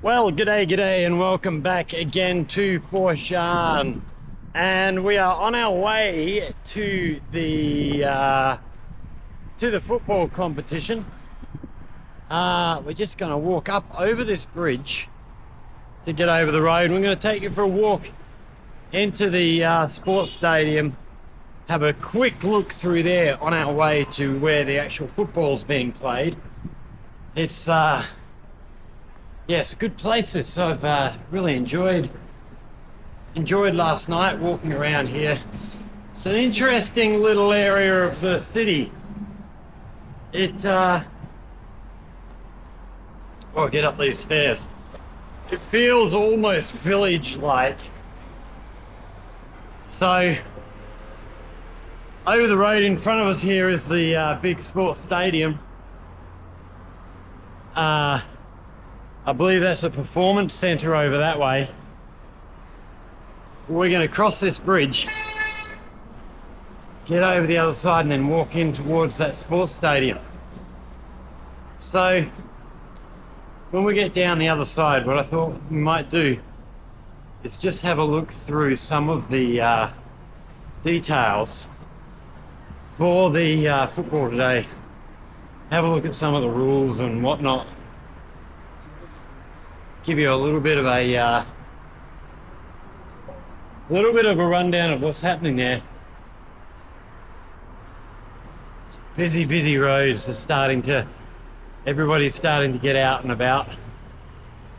Well, g'day, and welcome back again to Forshan. And we are on our way to the football competition. We're just going to walk up over this bridge to get over the road. We're going to take you for a walk into the sports stadium, have a quick look through there on our way to where the actual football's being played. It's yes, good places. I've really enjoyed last night walking around here. It's an interesting little area of the city. Oh, get up these stairs. It feels almost village-like. So, over the road in front of us here is the big sports stadium. I believe that's a performance centre over that way. We're going to cross this bridge, get over the other side, and then walk in towards that sports stadium. So, when we get down the other side, what I thought we might do is just have a look through some of the details for the football today. Have a look at some of the rules and whatnot. Give you a little bit of a rundown of what's happening there. Busy roads are everybody's starting to get out and about.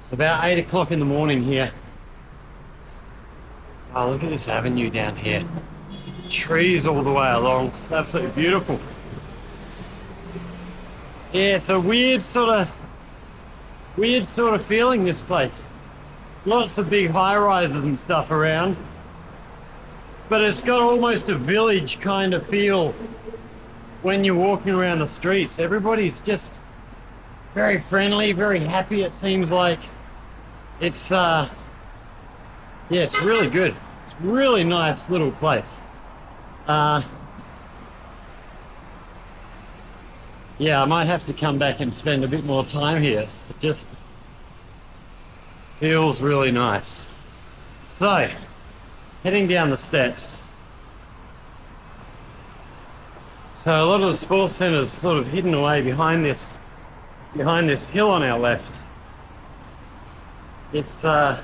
It's about 8 o'clock in the morning here. Oh, look at this avenue down here. Trees all the way along. It's absolutely beautiful. Yeah, it's a weird sort of feeling, this place. Lots of big high-rises and stuff around, but it's got almost a village kind of feel when you're walking around the streets. Everybody's just very friendly, very happy, it seems like. It's yeah, it's really good. It's a really nice little place. Yeah, I might have to come back and spend a bit more time here. It just feels really nice. So, heading down the steps. So a lot of the sports centre's sort of hidden away behind this hill on our left. It's yeah,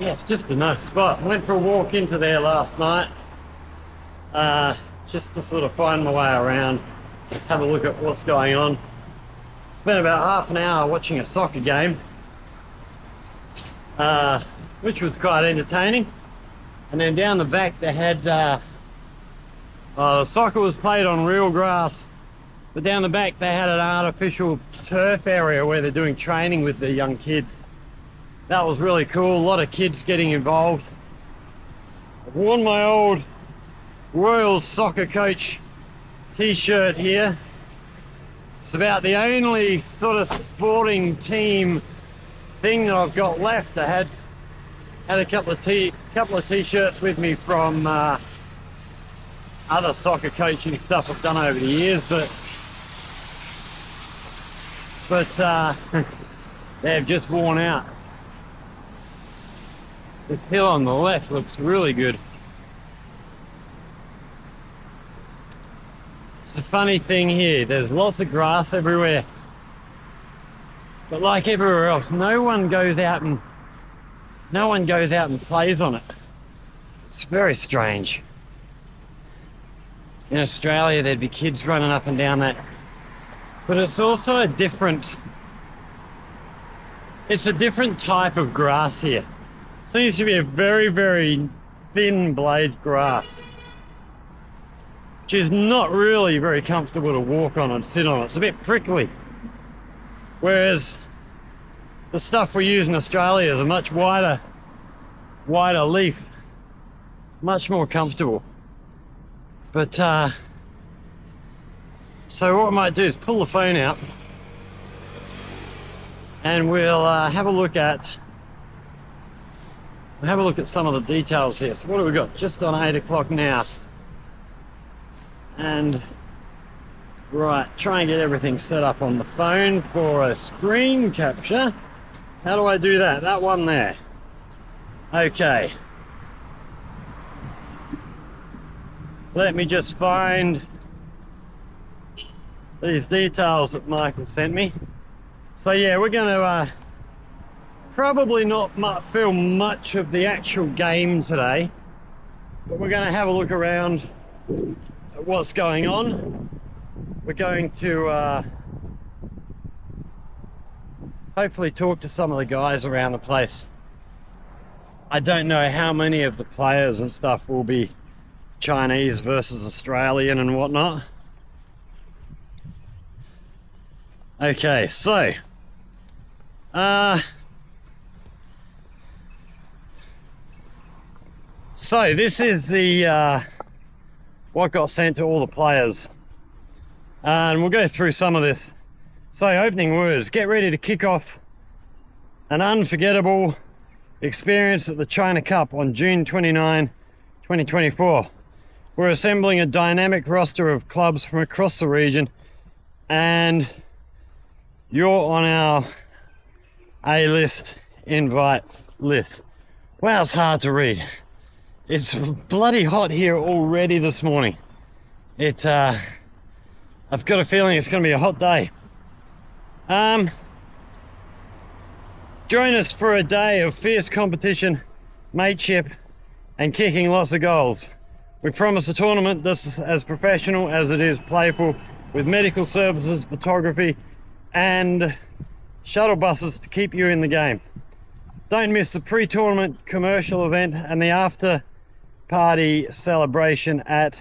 it's just a nice spot. Went for a walk into there last night. Just to sort of find my way around, have a look at what's going on. Spent about half an hour watching a soccer game, which was quite entertaining. And then down the back they had, the soccer was played on real grass, but down the back they had an artificial turf area where they're doing training with the young kids. That was really cool, a lot of kids getting involved. I've worn my old Royals soccer coach t-shirt here. It's about the only sort of sporting team thing that I've got left. I had a couple of t-shirts with me from other soccer coaching stuff I've done over the years, but they've just worn out. This hill on the left looks really good. The funny thing here, there's lots of grass everywhere, but like everywhere else, no one goes out and plays on it. It's very strange. In Australia there'd be kids running up and down that, but it's also a different type of grass here. Seems to be a very thin blade grass, which is not really very comfortable to walk on and sit on. It's a bit prickly. Whereas the stuff we use in Australia is a much wider leaf, much more comfortable. But so what I might do is pull the phone out and we'll have a look at some of the details here. So what have we got? Just on 8 o'clock now. And Right, try and get everything set up on the phone for a screen capture. How do I do that? That one there. Okay. Let me just find these details that Michael sent me. So yeah, we're going to probably not film much of the actual game today, but we're going to have a look around at what's going on. We're going to hopefully talk to some of the guys around the place. I don't know how many of the players and stuff will be Chinese versus Australian and whatnot. Okay, so this is the what got sent to all the players, and we'll go through some of this. So, opening words: get ready to kick off an unforgettable experience at the China Cup on June 29, 2024. We're assembling a dynamic roster of clubs from across the region, and you're on our A-list invite list. Wow, it's hard to read. It's bloody hot here already this morning. I've got a feeling it's going to be a hot day. Join us for a day of fierce competition, mateship, and kicking lots of goals. We promise a tournament that's as professional as it is playful, with medical services, photography, and shuttle buses to keep you in the game. Don't miss the pre-tournament commercial event and the after party celebration at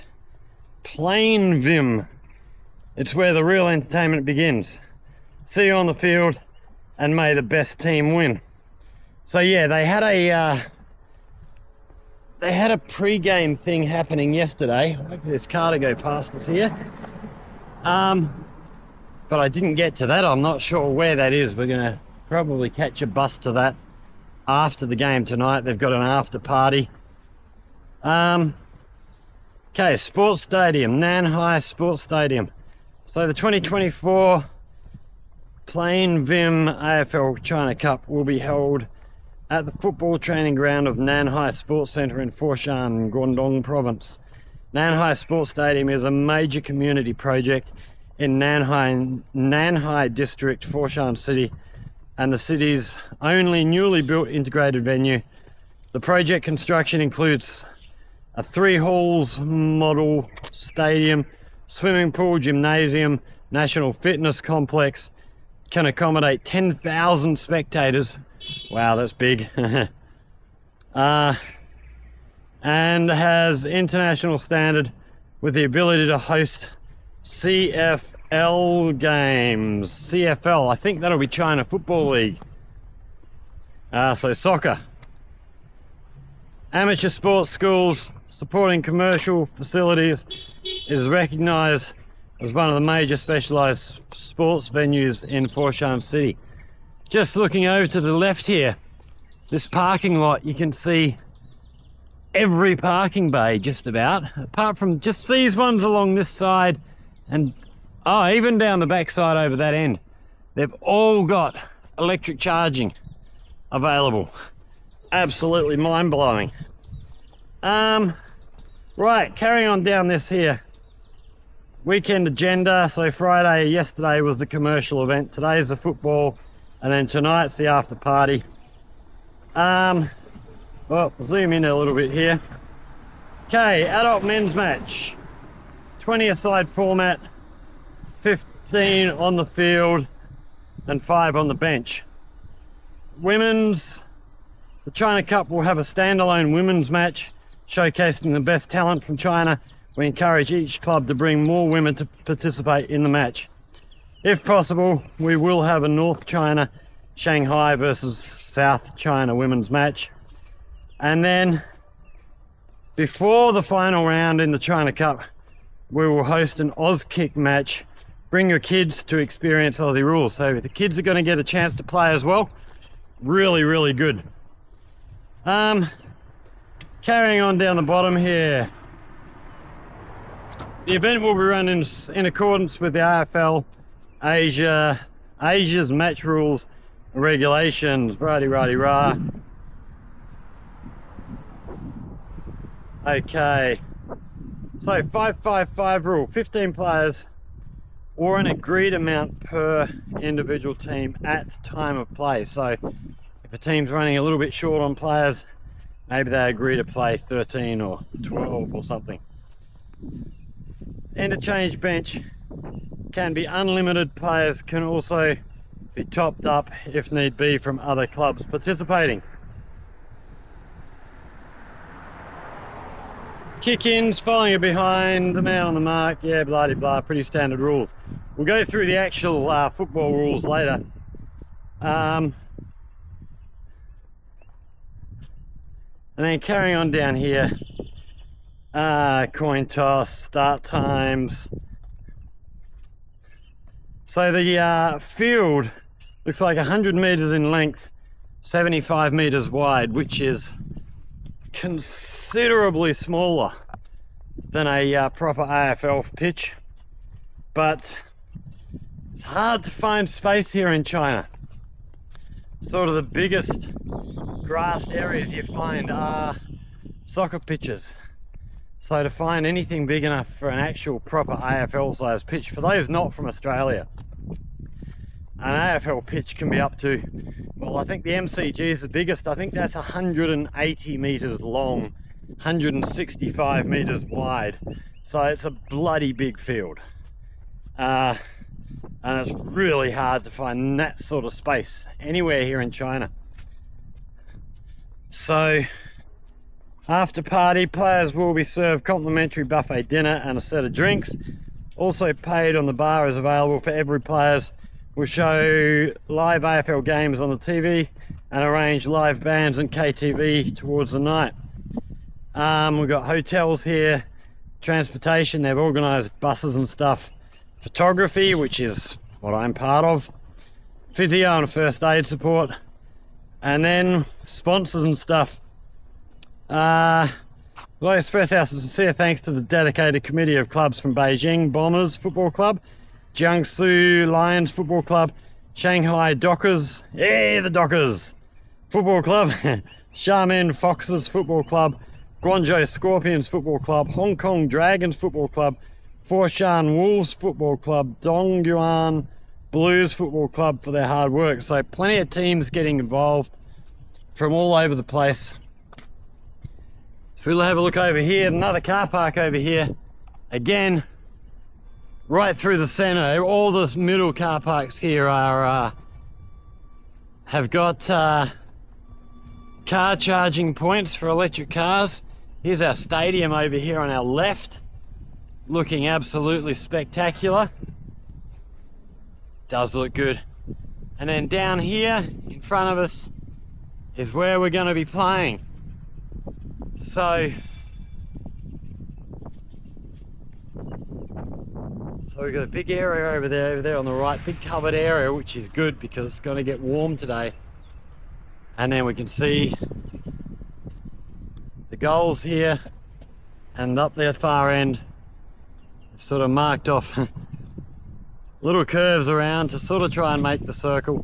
Plainvim. It's where the real entertainment begins. See you on the field, and may the best team win. So yeah, they had a pre-game thing happening yesterday. Hopefully this car to go past us here. But I didn't get to that. I'm not sure where that is. We're gonna probably catch a bus to that after the game tonight. They've got an after party. Okay, Sports Stadium, Nanhai Sports Stadium. So the 2024 Plainvim AFL China Cup will be held at the football training ground of Nanhai Sports Centre in Foshan, Guangdong Province. Nanhai Sports Stadium is a major community project in Nanhai District, Foshan City, and the city's only newly built integrated venue. The project construction includes a 3 halls model stadium, swimming pool, gymnasium, national fitness complex, can accommodate 10,000 spectators. Wow, that's big. And has international standard with the ability to host CFL games. CFL, I think that'll be China Football League. So soccer. Amateur sports schools supporting commercial facilities is recognized as one of the major specialized sports venues in Foshan City. Just looking over to the left here, this parking lot, you can see every parking bay just about, apart from just these ones along this side, and even down the back side over that end. They've all got electric charging available. Absolutely mind-blowing. Right, carrying on down this here. Weekend agenda. So yesterday was the commercial event. Today's the football, and then tonight's the after party. Well, zoom in a little bit here. Okay, adult men's match. 20-a-side format, 15 on the field and 5 on the bench. Women's, the China Cup will have a standalone women's match showcasing the best talent from China. We encourage each club to bring more women to participate in the match. If possible, we will have a North China, Shanghai versus South China women's match. And then, before the final round in the China Cup, we will host an Aus Kick match. Bring your kids to experience Aussie rules. So the kids are going to get a chance to play as well. Really, really good. Carrying on down the bottom here. The event will be run in accordance with the AFL Asia's match rules and regulations. Righty-righty-rah. Okay. So 5-5-5 rule, 15 players or an agreed amount per individual team at time of play. So if a team's running a little bit short on players, maybe they agree to play 13 or 12 or something. Interchange bench can be unlimited. Players can also be topped up if need be from other clubs participating. Kick-ins, following it behind, the man on the mark, yeah, blah de blah, pretty standard rules. We'll go through the actual football rules later. And then carrying on down here, coin toss, start times. So the field looks like 100 meters in length, 75 meters wide, which is considerably smaller than a proper AFL pitch, but it's hard to find space here in China. Sort of the biggest grassed areas you find are soccer pitches. So to find anything big enough for an actual proper AFL sized pitch, for those not from Australia, an AFL pitch can be up to, well, I think the MCG is the biggest. I think that's 180 meters long, 165 meters wide. So it's a bloody big field. And it's really hard to find that sort of space anywhere here in China. So after party, players will be served complimentary buffet dinner and a set of drinks. Also paid on the bar is available for every players. We'll show live AFL games on the TV and arrange live bands and KTV towards the night. We've got hotels here, transportation, they've organised buses and stuff, photography, which is what I'm part of, physio and first aid support, and then sponsors and stuff. I'd like to express our sincere thanks to the dedicated committee of clubs from Beijing Bombers Football Club, Jiangsu Lions Football Club, Shanghai Dockers, the Dockers Football Club, Xiamen Foxes Football Club, Guangzhou Scorpions Football Club, Hong Kong Dragons Football Club, Foshan Wolves Football Club, Dongyuan Blues Football Club for their hard work. So plenty of teams getting involved from all over the place. So we'll have a look over here, another car park over here. Again, right through the center, all the middle car parks here are have got car charging points for electric cars. Here's our stadium over here on our left, looking absolutely spectacular. Does look good. And then down here in front of us is where we're going to be playing. So we've got a big area over there on the right, big covered area, which is good because it's going to get warm today. And then we can see the goals here, and up there far end, sort of marked off little curves around to sort of try and make the circle.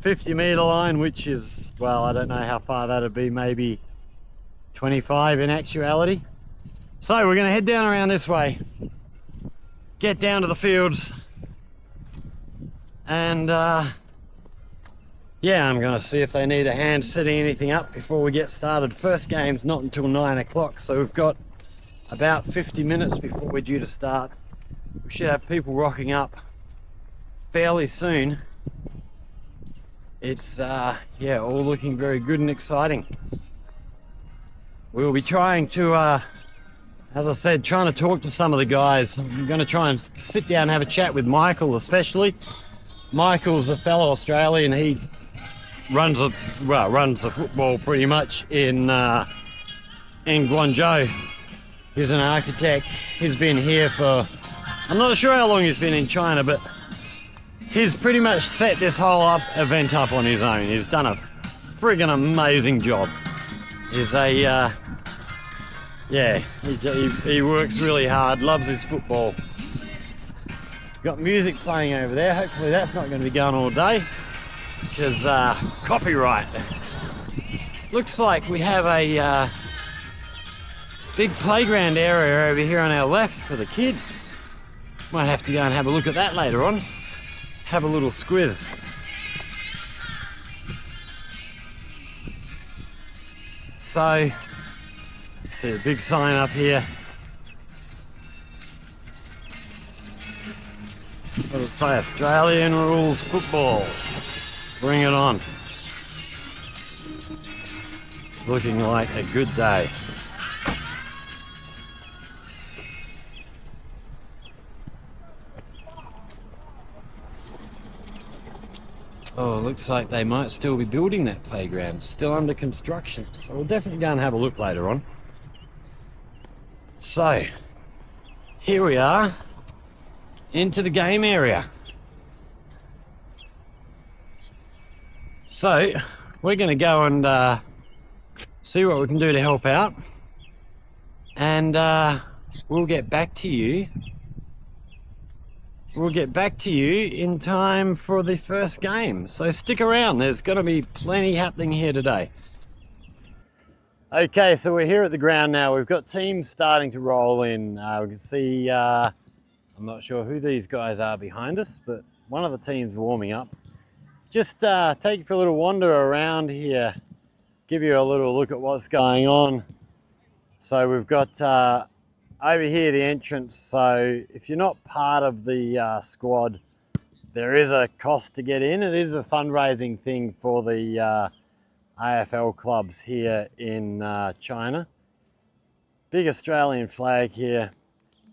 50-meter line, which is, well, I don't know how far that'd be, maybe 25 in actuality. So we're going to head down around this way, get down to the fields, and yeah, I'm going to see if they need a hand setting anything up before we get started. First game's not until 9 o'clock, so we've got about 50 minutes before we're due to start. We should have people rocking up fairly soon. It's yeah, all looking very good and exciting. We'll be trying to as I said, trying to talk to some of the guys. I'm going to try and sit down and have a chat with Michael, especially. Michael's a fellow Australian. He runs the football pretty much in Guangzhou. He's an architect. He's been here for, I'm not sure how long he's been in China, but he's pretty much set this whole event up on his own. He's done a friggin' amazing job. He's a Yeah, he works really hard, loves his football. Got music playing over there. Hopefully that's not going to be going all day because copyright. Looks like we have a big playground area over here on our left for the kids. Might have to go and have a look at that later on. Have a little squiz. So, see a big sign up here. What'll it say? Australian rules football. Bring it on. It's looking like a good day. Oh, looks like they might still be building that playground. It's still under construction. So we'll definitely go and have a look later on. So, here we are. Into the game area. So, we're going to go and see what we can do to help out. And we'll get back to you. We'll get back to you in time for the first game. So stick around, there's going to be plenty happening here today. Okay, so we're here at the ground now. We've got teams starting to roll in. We can see, I'm not sure who these guys are behind us, but one of the teams warming up. Just take you for a little wander around here, give you a little look at what's going on. So we've got over here the entrance, so if you're not part of the squad, there is a cost to get in. It is a fundraising thing for the AFL clubs here in China. Big Australian flag here,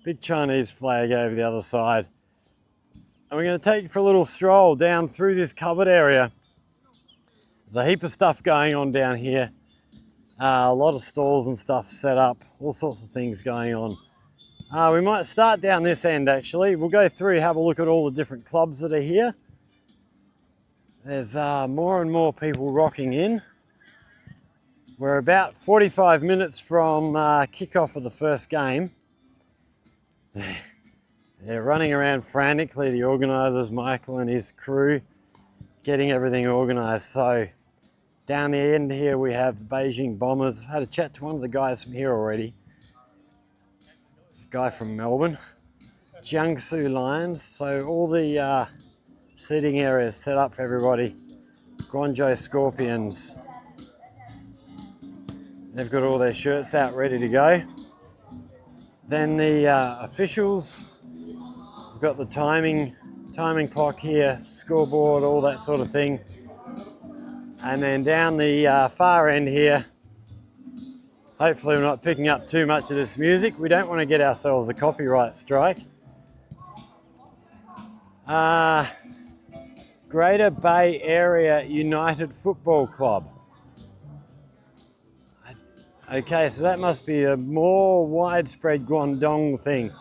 big Chinese flag over the other side. And we're going to take you for a little stroll down through this covered area. There's a heap of stuff going on down here. A lot of stalls and stuff set up, all sorts of things going on. We might start down this end actually. We'll go through, have a look at all the different clubs that are here. There's more and more people rocking in. We're about 45 minutes from kickoff of the first game. They're running around frantically, the organisers, Michael and his crew, getting everything organised. So down the end here we have the Beijing Bombers. I've had a chat to one of the guys from here already. Guy from Melbourne. Jiangsu Lions. So all the seating areas set up for everybody. Guangzhou Scorpions. They've got all their shirts out ready to go. Then the officials. We've got the timing clock here, scoreboard, all that sort of thing. And then down the far end here, hopefully we're not picking up too much of this music. We don't want to get ourselves a copyright strike. Greater Bay Area United Football Club. Okay, so that must be a more widespread Guangdong thing.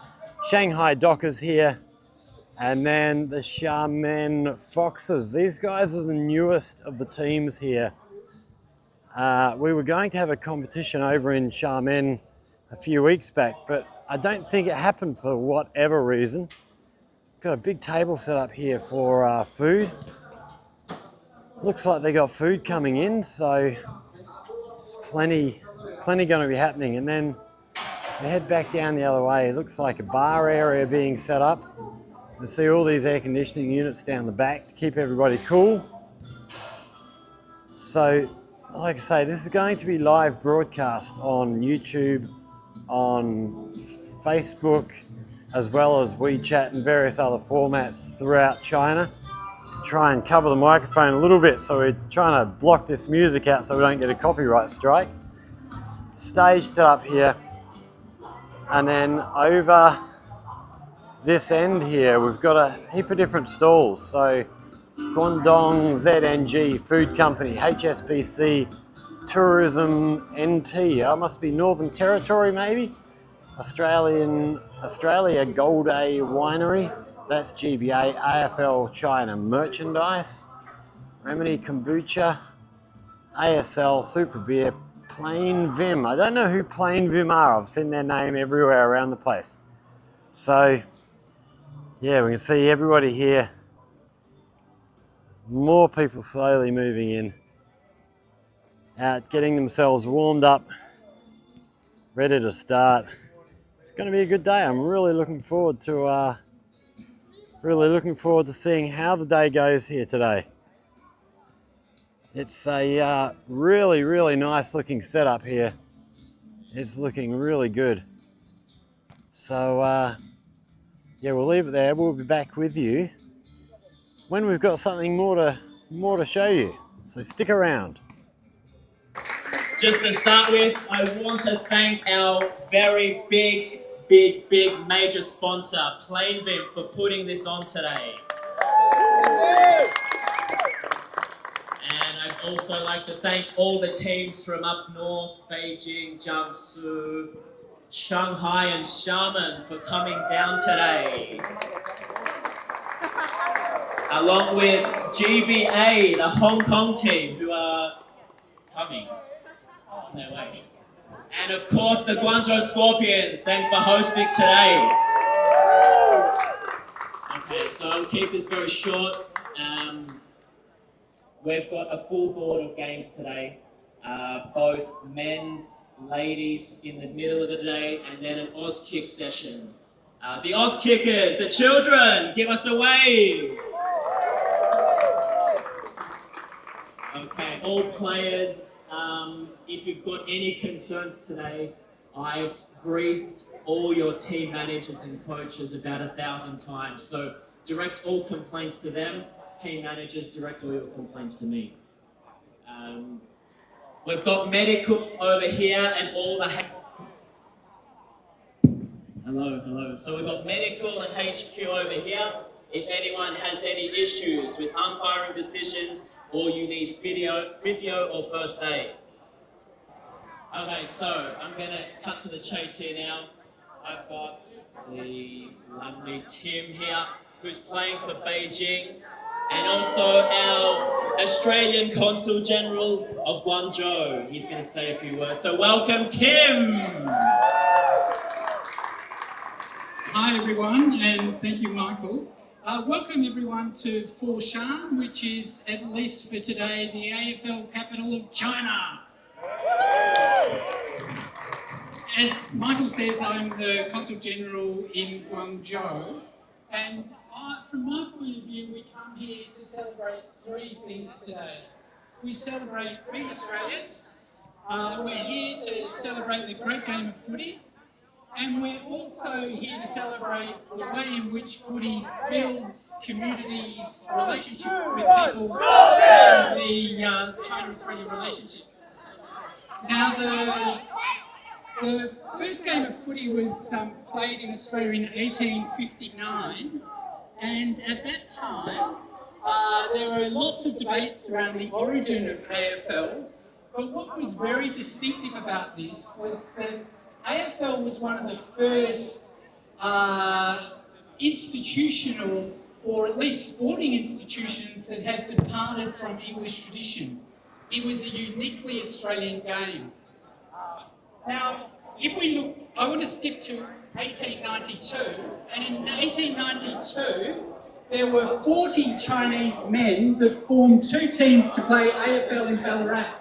Shanghai Dockers here. And then the Xiamen Foxes. These guys are the newest of the teams here. We were going to have a competition over in Xiamen a few weeks back, but I don't think it happened for whatever reason. Got a big table set up here for food. Looks like they got food coming in, so there's plenty going to be happening. And then we head back down the other way. It looks like a bar area being set up. You see all these air conditioning units down the back to keep everybody cool. So, like I say, this is going to be live broadcast on YouTube, on Facebook, as well as WeChat and various other formats throughout China. Try and cover the microphone a little bit, so we're trying to block this music out so we don't get a copyright strike. Stage set up here, and then over this end here we've got a heap of different stalls. So Guangdong ZNG Food Company, HSBC Tourism NT, must be Northern Territory maybe, Australia Gold A Winery, that's GBA, AFL China Merchandise, Remedy Kombucha, ASL Super Beer, Plainvim. I don't know who Plainvim are. I've seen their name everywhere around the place. So, yeah, we can see everybody here. More people slowly moving in, out getting themselves warmed up, ready to start. It's going to be a good day. I'm really looking forward to seeing how the day goes here today. It's a really, really nice looking setup here. It's looking really good. So yeah, we'll leave it there. We'll be back with you when we've got something more to show you. So stick around. Just to start with, I want to thank our very big major sponsor, Plainvim, for putting this on today. And I'd also like to thank all the teams from up north, Beijing, Jiangsu, Shanghai and Xiamen for coming down today. Along with GBA, the Hong Kong team, who are coming on their way. And of course, the Guangzhou Scorpions, thanks for hosting today. Okay, so I'll keep this very short. We've got a full board of games today, both men's, ladies in the middle of the day, and then an Aus Kick session. The Aus Kickers, the children, give us a wave. Okay, all players, if you've got any concerns today, I've briefed all your team managers and coaches about 1,000 times. So direct all complaints to them. Team managers, direct all your complaints to me. We've got medical over here and all the... Hello. So we've got medical and HQ over here. If anyone has any issues with umpiring decisions or you need physio or first aid. Okay, so I'm going to cut to the chase here now. I've got the lovely Tim here, who's playing for Beijing, and also our Australian Consul General of Guangzhou. He's going to say a few words. So welcome, Tim! Hi everyone, and thank you, Michael. Welcome everyone to Foshan, which is, at least for today, the AFL capital of China. As Michael says, I'm the Consul General in Guangzhou, and from my point of view, we come here to celebrate three things today. We celebrate being Australian, we're here to celebrate the great game of footy, and we're also here to celebrate the way in which footy builds communities, relationships with people, and the China-Australia relationship. Now, the first game of footy was played in Australia in 1859, and at that time, there were lots of debates around the origin of AFL, but what was very distinctive about this was that AFL was one of the first institutional, or at least sporting institutions, that had departed from English tradition. It was a uniquely Australian game. Now, if we look, I want to skip to 1892, and in 1892, there were 40 Chinese men that formed two teams to play AFL in Ballarat.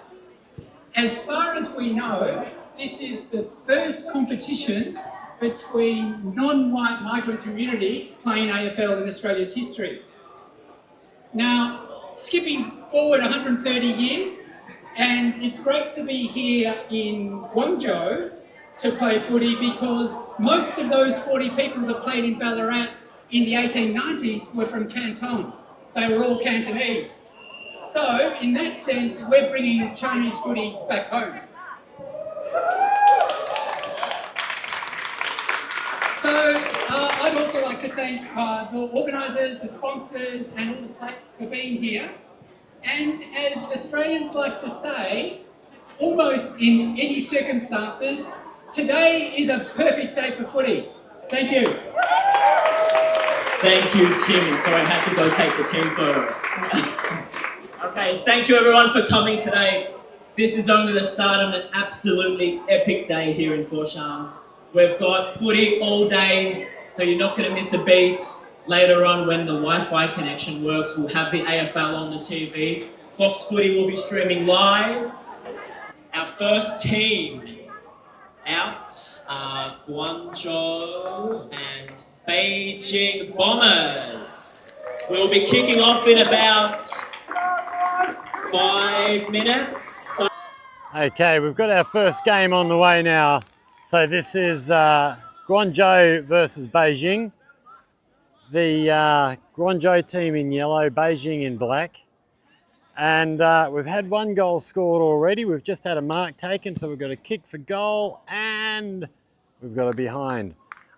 As far as we know, this is the first competition between non-white migrant communities playing AFL in Australia's history. Now, skipping forward 130 years, and it's great to be here in Guangzhou to play footy because most of those 40 people that played in Ballarat in the 1890s were from Canton. They were all Cantonese. So, in that sense, we're bringing Chinese footy back home. So, I'd also like to thank the organisers, the sponsors, and all the players for being here. And as Australians like to say, almost in any circumstances, today is a perfect day for footy. Thank you. Thank you, Tim. So I had to go take the team photo. Okay, thank you everyone for coming today. This is only the start of an absolutely epic day here in Forsham. We've got footy all day, so you're not going to miss a beat. Later on, when the Wi-Fi connection works, we'll have the AFL on the TV. Fox Footy will be streaming live. Our first team out are Guangzhou and Beijing Bombers. We'll be kicking off in about 5 minutes. Okay, we've got our first game on the way now. So this is Guangzhou versus Beijing. The Guangzhou team in yellow, Beijing in black. And we've had one goal scored already. We've just had a mark taken, so we've got a kick for goal and we've got a behind.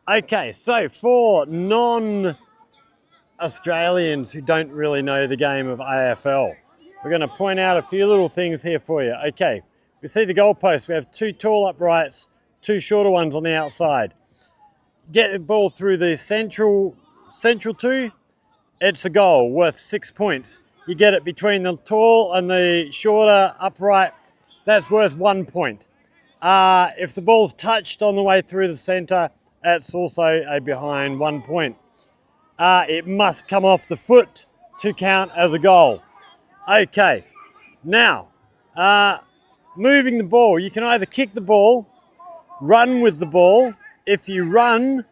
Okay, so for non-Australians who don't really know the game of AFL, we're going to point out a few little things here for you. Okay, we see the goalpost. We have 2 tall uprights, 2 shorter ones on the outside. Get the ball through the central 2, it's a goal worth 6 points. You get it between the tall and the shorter upright, that's worth 1 point. If the ball's touched on the way through the centre, that's also a behind, 1 point. It must come off the foot to count as a goal. Okay, now, moving the ball. You can either kick the ball, run with the ball. If you run,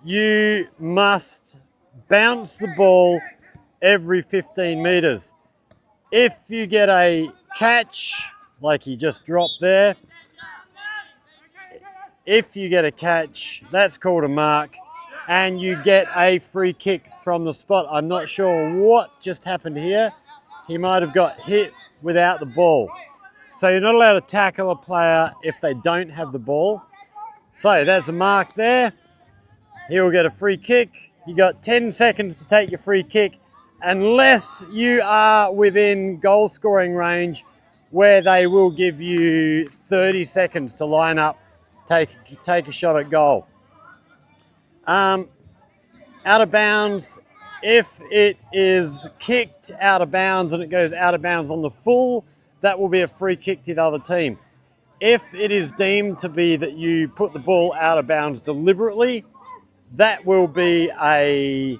you must bounce the ball every 15 metres. If you get a catch, like he just dropped there, if you get a catch, that's called a mark, and you get a free kick from the spot. I'm not sure what just happened here. He might have got hit without the ball. So you're not allowed to tackle a player if they don't have the ball. So there's a mark there. He will get a free kick. You got 10 seconds to take your free kick, unless you are within goal scoring range, where they will give you 30 seconds to line up, take a shot at goal. Out of bounds, if it is kicked out of bounds and it goes out of bounds on the full, that will be a free kick to the other team. If it is deemed to be that you put the ball out of bounds deliberately, that will be a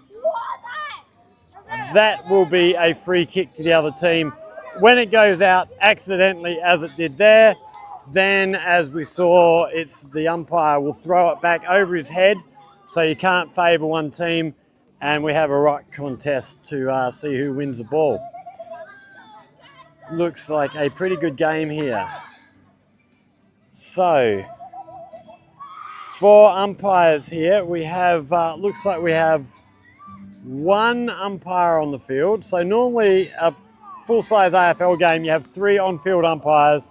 free kick to the other team. When it goes out accidentally, as it did there, then as we saw, the umpire will throw it back over his head, so you can't favour one team, and we have a right contest to see who wins the ball. Looks like a pretty good game here. So, for umpires here, we have, looks like we have 1 umpire on the field. So normally a full-size AFL game, you have 3 on-field umpires.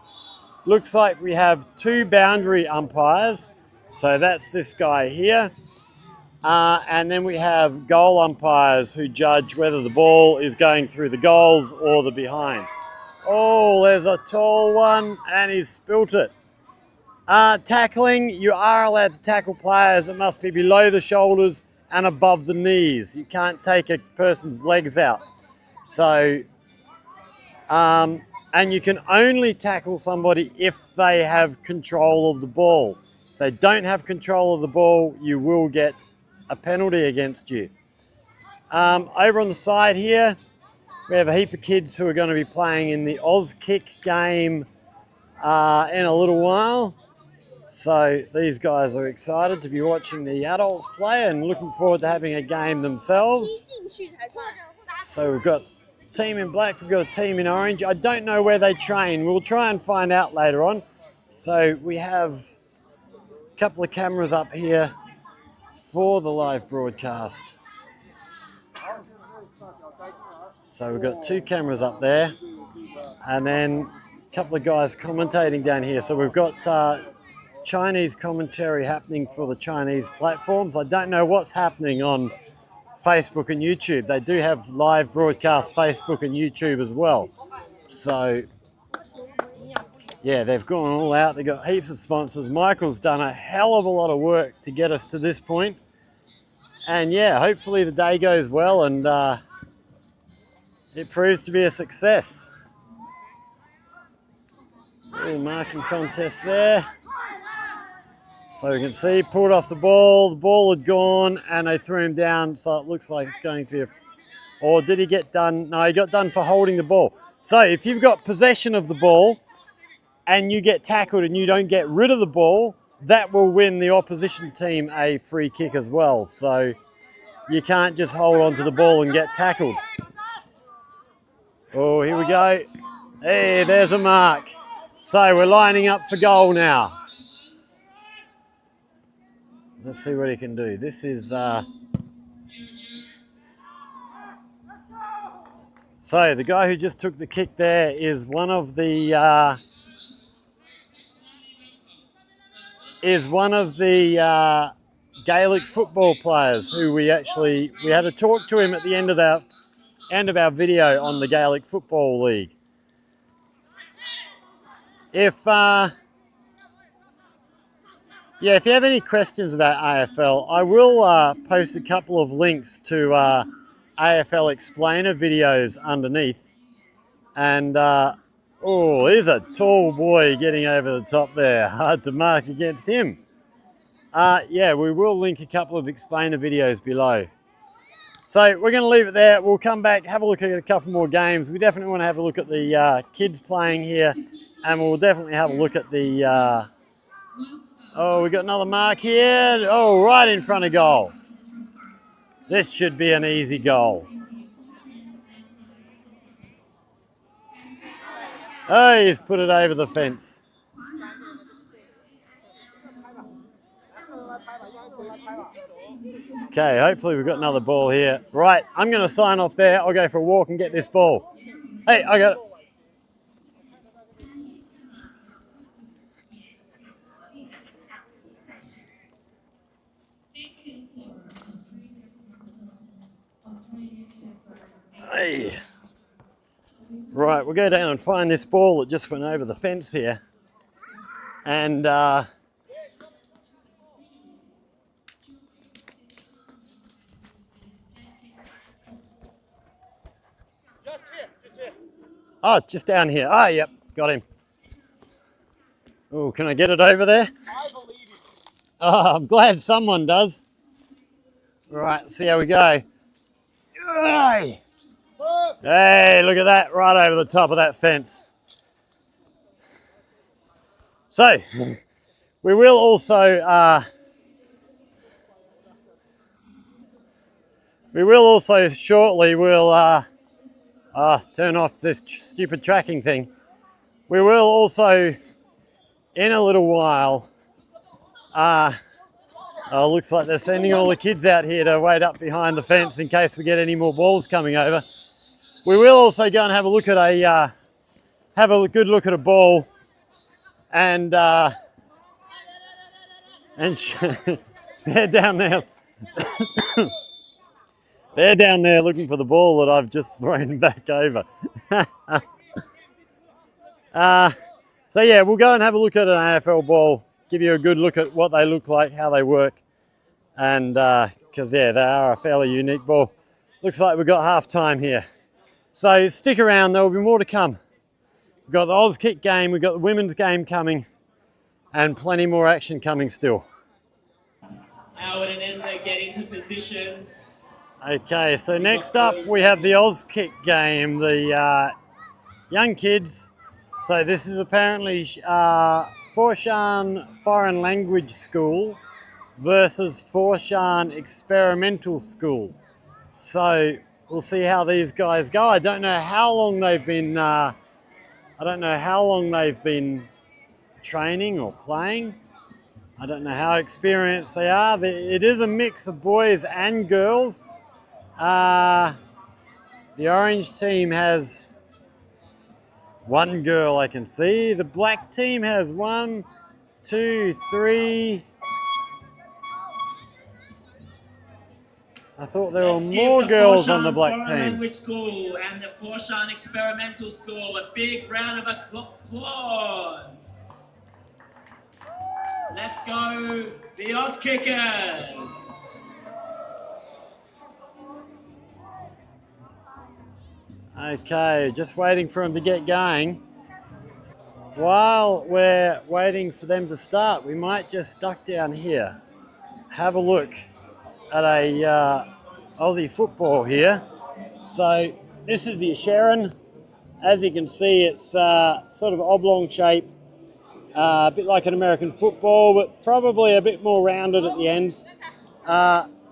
Looks like we have 2 boundary umpires. So that's this guy here. And then we have goal umpires who judge whether the ball is going through the goals or the behinds. Oh, there's a tall one and he's spilt it. Tackling, you are allowed to tackle players. It must be below the shoulders and above the knees. You can't take a person's legs out. So, and you can only tackle somebody if they have control of the ball. If they don't have control of the ball, you will get a penalty against you. Over on the side here, we have a heap of kids who are going to be playing in the Aus Kick game in a little while. So these guys are excited to be watching the adults play and looking forward to having a game themselves. So we've got a team in black, we've got a team in orange. I don't know where they train. We'll try and find out later on. So we have a couple of cameras up here for the live broadcast. So we've got 2 cameras up there and then a couple of guys commentating down here. So we've got Chinese commentary happening for the Chinese platforms. I don't know what's happening on Facebook and YouTube. They do have live broadcast Facebook and YouTube as well. So yeah, they've gone all out. They've got heaps of sponsors. Michael's done a hell of a lot of work to get us to this point. And yeah, hopefully the day goes well and it proves to be a success. Little marking contest there. So you can see, pulled off the ball had gone and they threw him down, so it looks like it's going to be a... Or did he get done? No, he got done for holding the ball. So if you've got possession of the ball and you get tackled and you don't get rid of the ball, that will win the opposition team a free kick as well. So you can't just hold on to the ball and get tackled. Oh, here we go. Hey, there's a mark. So we're lining up for goal now. Let's see what he can do. This is... So the guy who just took the kick there is one of the Gaelic football players who we had to talk to him at the end of our video on the Gaelic Football League. If if you have any questions about AFL, I will post a couple of links to AFL explainer videos underneath. And oh, he's a tall boy getting over the top there. Hard to mark against him. Yeah, we will link a couple of explainer videos below. So we're going to leave it there. We'll come back, have a look at a couple more games. We definitely want to have a look at the kids playing here. And we'll definitely have a look at the... oh, we got another mark here. Oh, right in front of goal. This should be an easy goal. Oh, he's put it over the fence. Okay, hopefully we've got another ball here. Right, I'm going to sign off there. I'll go for a walk and get this ball. Hey, I got it. Hey. Right, we'll go down and find this ball that just went over the fence here. And oh, just down here. Ah, yep, got him. Oh, can I get it over there? I believe you. Oh, I'm glad someone does. Right, see how we go. Hey, hey, look at that, right over the top of that fence. So, we will also shortly, turn off this stupid tracking thing. We will also, in a little while, looks like they're sending all the kids out here to wait up behind the fence in case we get any more balls coming over. We will also go and have a look at good look at a ball, and they're down there. They're down there looking for the ball that I've just thrown back over. So yeah, we'll go and have a look at an AFL ball, give you a good look at what they look like, how they work, and because yeah, they are a fairly unique ball. Looks like we've got half time here. So stick around, there will be more to come. We've got the Aus Kick game, we've got the women's game coming, and plenty more action coming still. Howard and Emma get into positions. Okay, so next up we have the Aus Kick game, the young kids. So this is apparently Forshan Foreign Language School versus Forshan Experimental School. So we'll see how these guys go. I don't know how long they've been training or playing. I don't know how experienced they are. It is a mix of boys and girls. The orange team has one girl I can see. The black team has 1, 2, 3. I thought there were more girls on the black team. Foreign Language School and the Forshan Experimental School, a big round of applause. Let's go, the Aus Kickers. Okay, just waiting for them to get going. while we're waiting for them to start, we might just duck down here, have a look at a Aussie football here. So this is the Sharon. As you can see, it's sort of oblong shape, a bit like an American football, but probably a bit more rounded at the ends.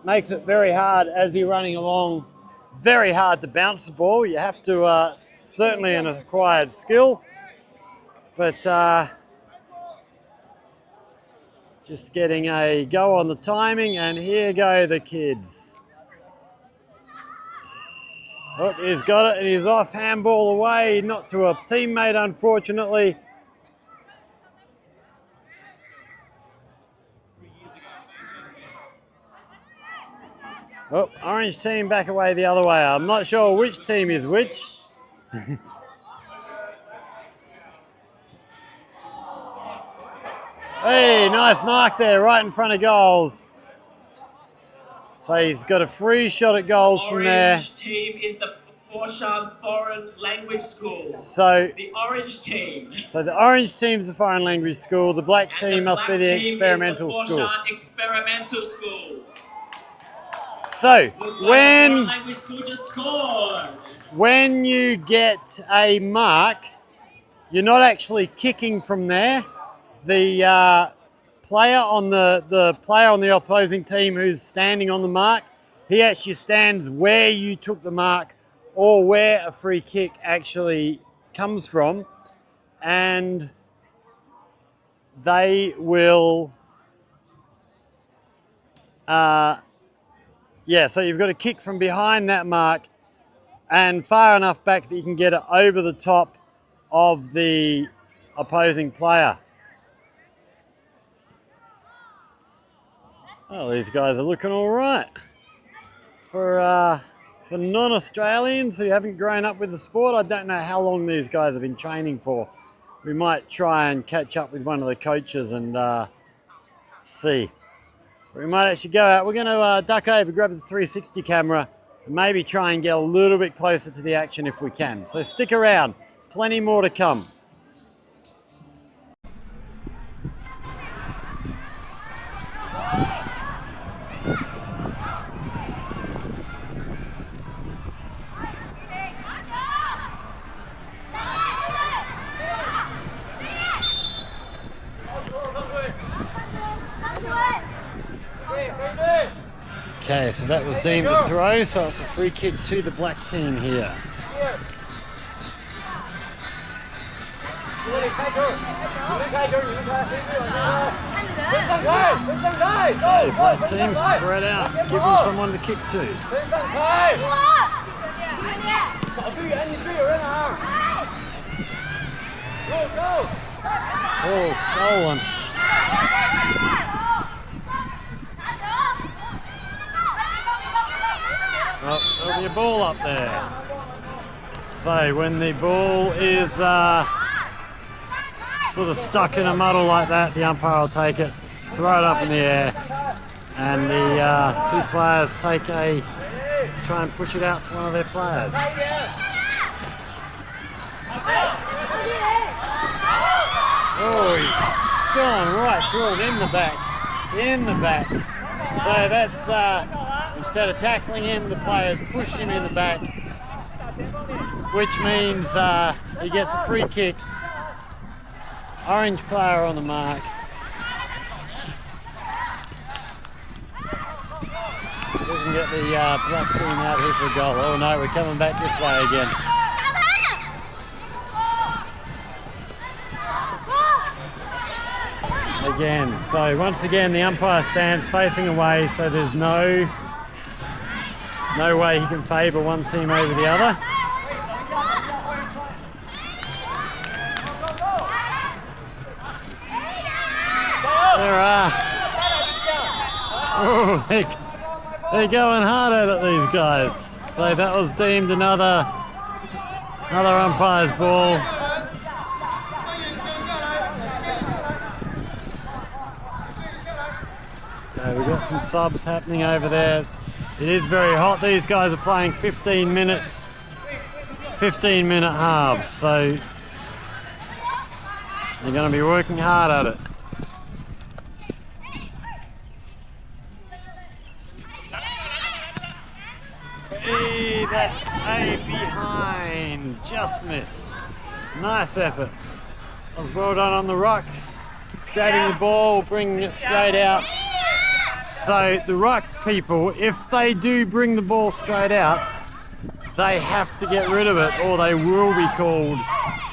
Makes it very hard as you're running along, very hard to bounce the ball. You have to, certainly an acquired skill, but just getting a go on the timing, and here go the kids. Oh, he's got it, and he's off, handball away, not to a teammate, unfortunately. Oh, orange team back away the other way. I'm not sure which team is which. Hey, nice mark there, right in front of goals. So he's got a free shot at goals from there. Orange team is the Forshan Foreign Language School. So the orange team. So the orange team's the foreign language school. The black team must be the experimental school. The Forshan Experimental School. So Looks like the foreign language school just scored. When you get a mark, you're not actually kicking from there. The player on the opposing team who's standing on the mark, he actually stands where you took the mark or where a free kick actually comes from, and they will so you've got to kick from behind that mark and far enough back that you can get it over the top of the opposing player. Oh, these guys are looking all right. For non-Australians who haven't grown up with the sport, I don't know how long these guys have been training for. We might try and catch up with one of the coaches and see. We might actually go out. We're going to duck over, grab the 360 camera, and maybe try and get a little bit closer to the action if we can. So stick around, plenty more to come. Okay, so that was deemed a throw, so it's a free kick to the black team here. Okay, black team spread out, give them someone to kick to. Oh, stolen. Oh, there'll be a ball up there. So when the ball is sort of stuck in a muddle like that, the umpire will take it, throw it up in the air, and the two players try and push it out to one of their players. Oh, he's gone right through it in the back. So that's, instead of tackling him, the players push him in the back, which means he gets a free kick. Orange player on the mark. So we can get the black team out here for a goal. Oh no, we're coming back this way again. So once again the umpire stands facing away, so there's no way he can favour one team over the other. There are. Oh, they're going hard at it, these guys. So that was deemed another umpire's ball. We've got some subs happening over there. It is very hot. These guys are playing 15 minute halves. So They're going to be working hard at it. Hey, that's a behind. Just missed. Nice effort. That was well done on the ruck. Grabbing the ball, bringing it straight out. So the ruck people, if they do bring the ball straight out, they have to get rid of it or they will be called.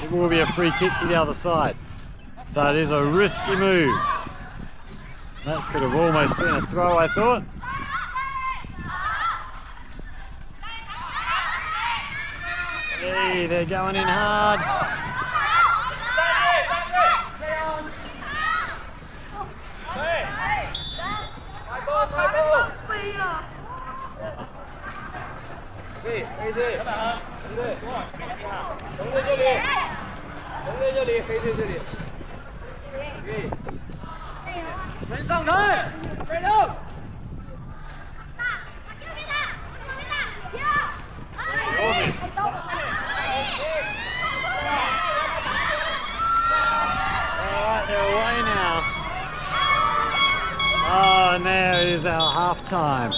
It will be a free kick to the other side. So it is a risky move. That could have almost been a throw, I thought. Hey, they're going in hard. Alright, they're away now. Oh, and there is our half time.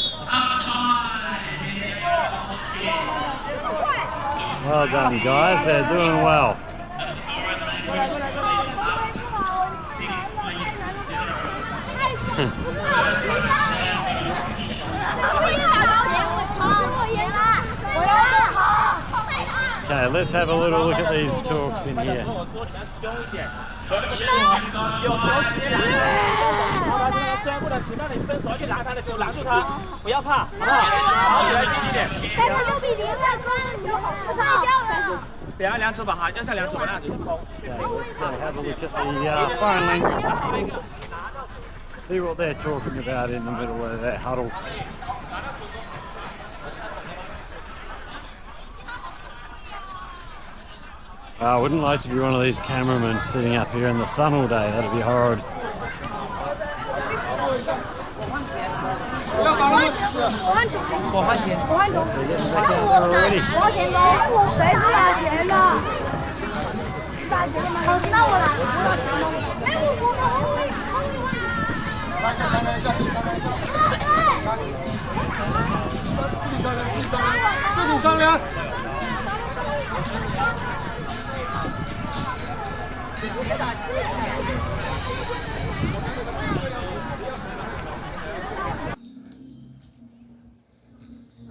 Well done, guys. They're doing well. Okay, let's have a little look at these talks in here. Okay, let's have a look at the phone language. See what they're talking about in the middle of their huddle. I wouldn't like to be one of these cameramen sitting up here in the sun all day. That'd be horrid.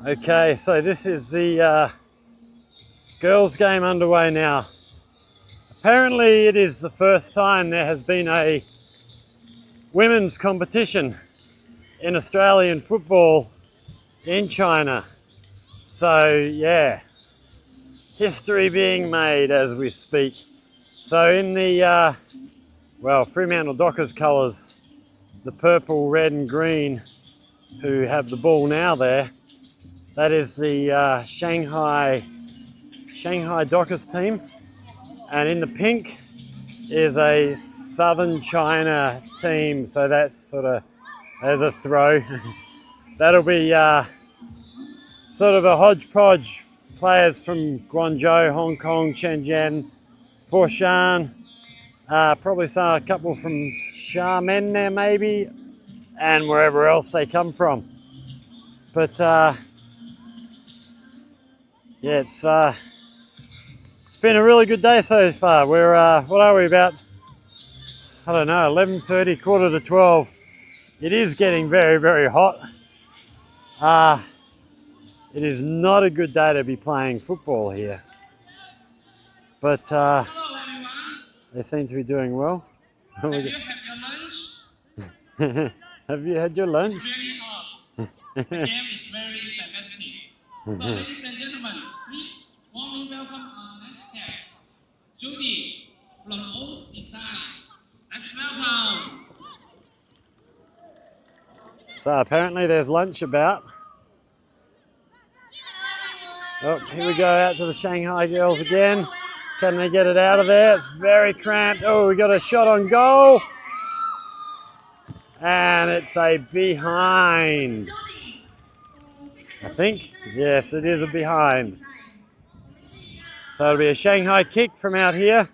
Okay, so this is the girls' game underway now. Apparently it is the first time there has been a women's competition in Australian football in China. So yeah, history being made as we speak. So in the, Fremantle Dockers colours, the purple, red and green, who have the ball now there, that is the Shanghai Dockers team. And in the pink is a Southern China team, so that's sort of, there's a throw. That'll be sort of a hodgepodge, players from Guangzhou, Hong Kong, Shenzhen, Foshan, probably a couple from Xiamen there maybe, and wherever else they come from. But yeah, it's been a really good day so far. We're what are we, about, I don't know, 11:30, quarter to 12. It is getting very, very hot. It is not a good day to be playing football here, but they seem to be doing well. Have you had your lunch? Have you had your lunch? It's very hot. The game is very fantastic. So, ladies and gentlemen, please warmly welcome our next guest, Judy from Aus Kickers. Let's welcome. So apparently there's lunch about. Oh, here we go out to the Shanghai girls again. Can they get it out of there? It's very cramped. Oh, we got a shot on goal. And it's a behind. I think. Yes, it is a behind. So it'll be a Shanghai kick from out here.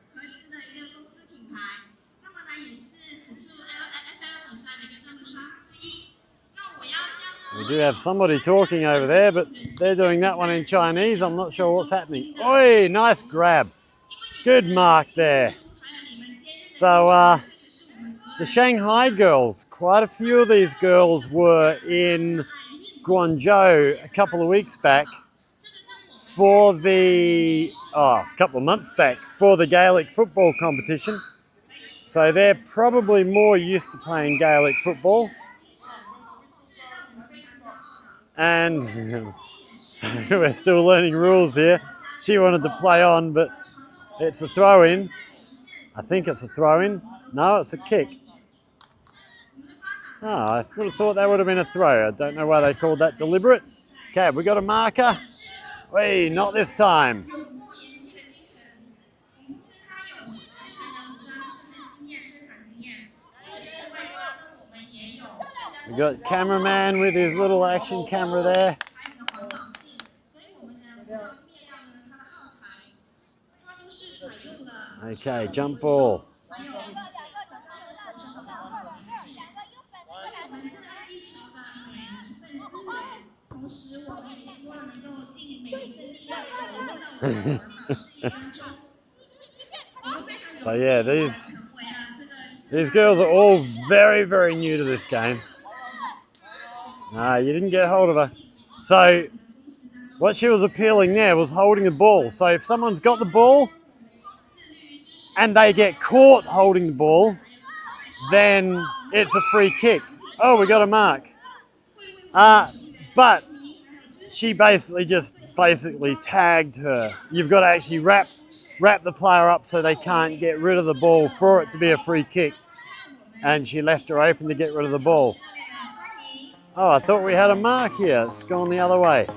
do have somebody talking over there, but they're doing that one in Chinese. I'm not sure what's happening. Oi, nice grab. Good mark there. So the Shanghai girls, quite a few of these girls were in Guangzhou a couple of weeks back for the, a couple of months back for the Gaelic football competition. So they're probably more used to playing Gaelic football. And so we're still learning rules here. She wanted to play on, but it's a throw-in. I think it's a throw-in. No, it's a kick. Oh, I would have thought that would have been a throw. I don't know why they called that deliberate. Okay, have we got a marker? Wait, not this time. We got cameraman with his little action camera there. Okay, jump ball. So yeah, these girls are all very, very new to this game. No, you didn't get hold of her. So what she was appealing there was holding the ball. So if someone's got the ball and they get caught holding the ball, then it's a free kick. Oh, we got a mark. But she basically tagged her. You've got to actually wrap the player up so they can't get rid of the ball for it to be a free kick. And she left her open to get rid of the ball. Oh, I thought we had a mark here. It's gone the other way.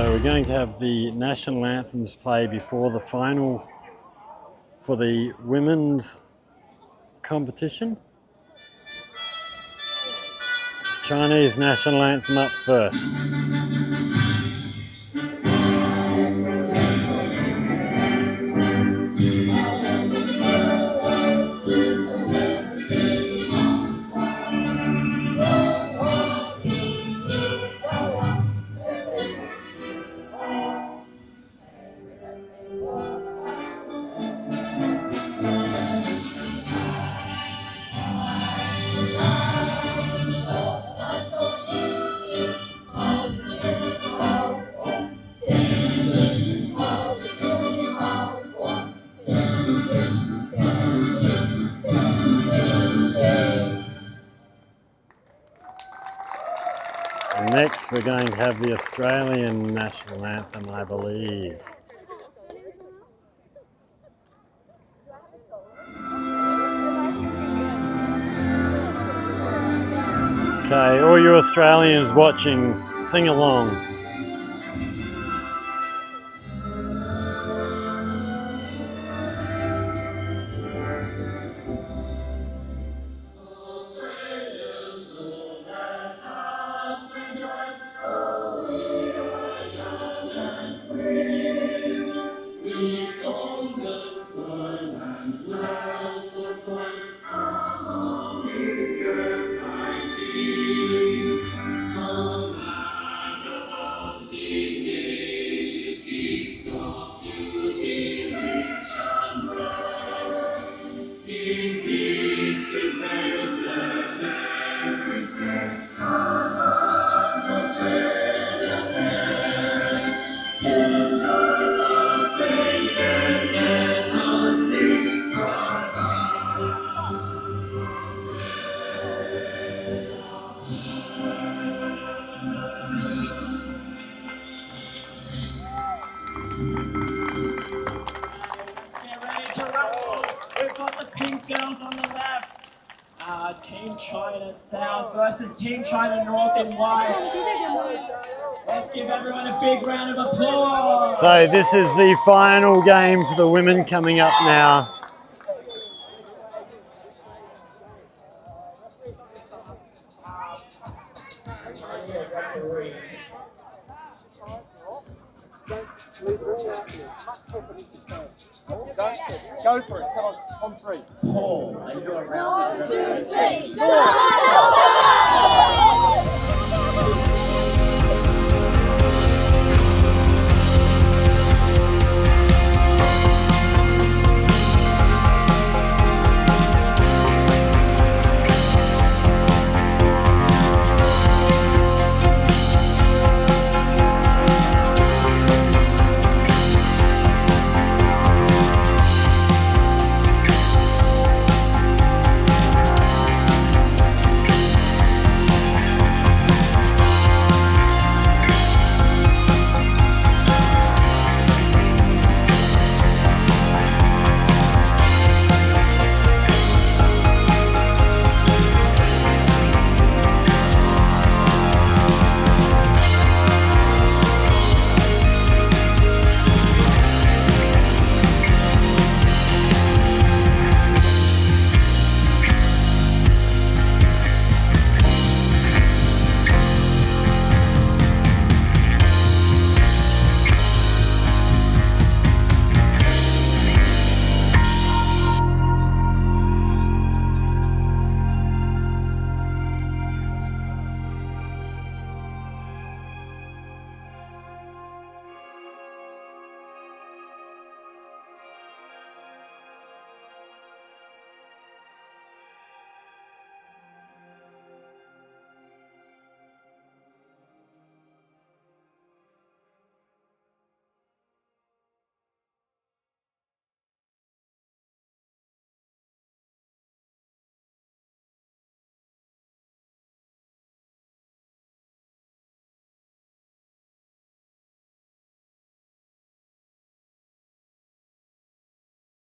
So we're going to have the national anthems play before the final for the women's competition. Chinese national anthem up first. Next, we're going to have the Australian national anthem, I believe. Okay, all you Australians watching, sing along. Girls on the left, Team China South versus Team China North in white. Let's give everyone a big round of applause. So this is the final game for the women coming up now. Go for it, come on 3. Paul, are you around?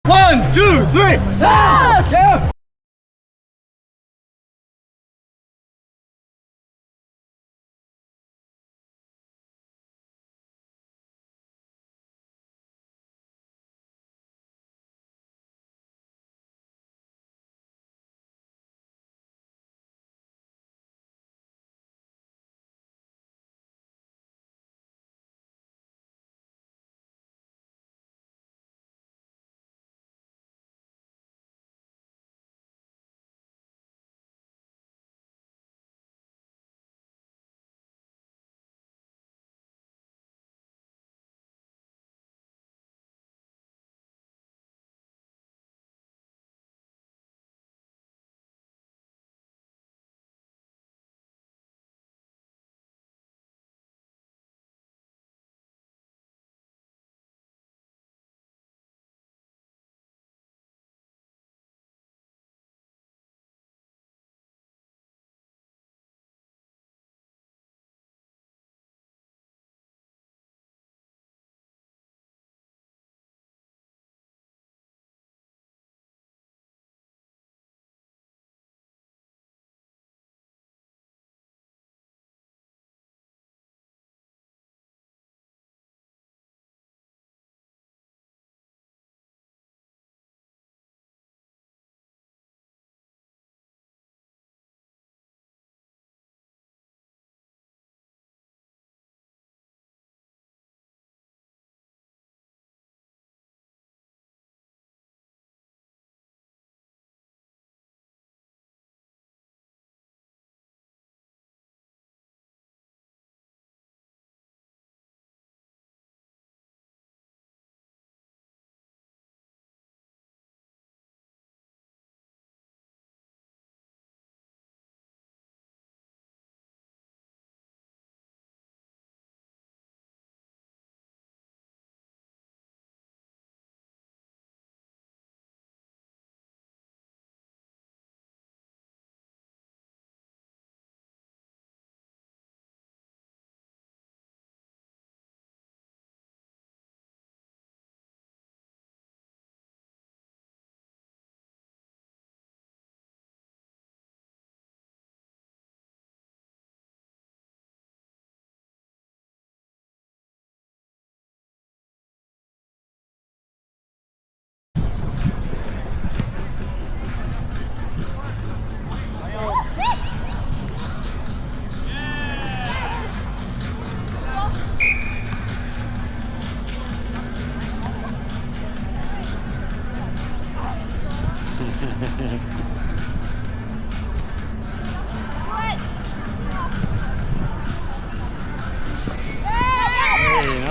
1, 2, 3, Yeah!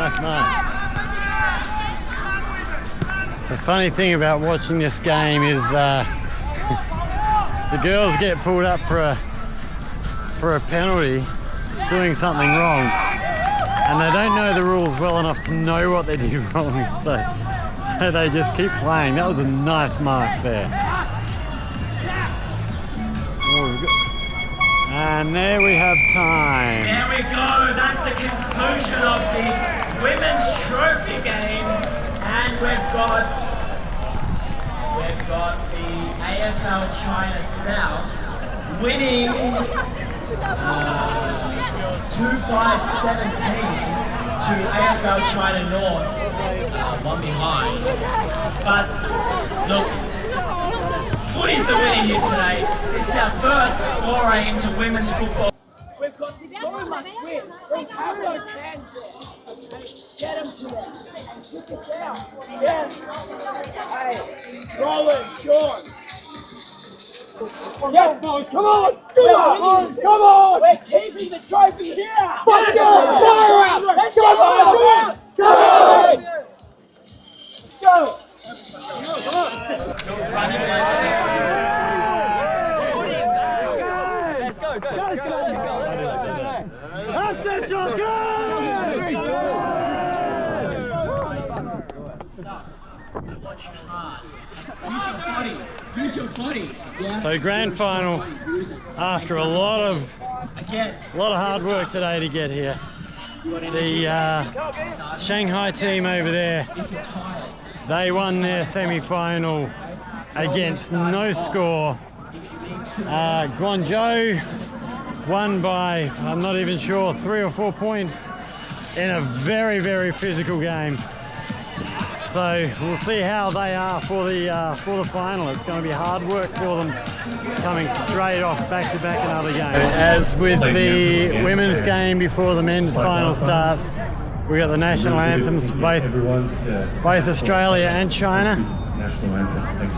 Nice mark. The funny thing about watching this game is the girls get pulled up for a penalty doing something wrong, and they don't know the rules well enough to know what they did wrong, so they just keep playing. That was a nice mark there. And there we have time. There we go. That's the conclusion of the women's trophy game. And we've got the AFL China South winning 2-5-17 to AFL China North, one behind. But look, footy's the winner here today. This is our first foray into women's football. We've got so much win. Let's have those hands there. Get them to them. Kick it down. Yes. Hey, Roland, Sean. Yes, boys, come on! Come on, boys, come on! We're keeping the trophy here! Let's go! Fire up! Let's go! Come on! Let's go! Come on! Let's go! That's the jockey! Use your body. Use your body. Yeah. So grand final, after a lot of hard work today to get here. The Shanghai team over there, they won their semi-final against no score. Guangzhou won by, I'm not even sure, 3 or 4 points in a very, very physical game. So we'll see how they are for the final. It's going to be hard work for them, coming straight off back-to-back another game. As with the women's game before the men's final starts, we got the national anthems for both Australia and China.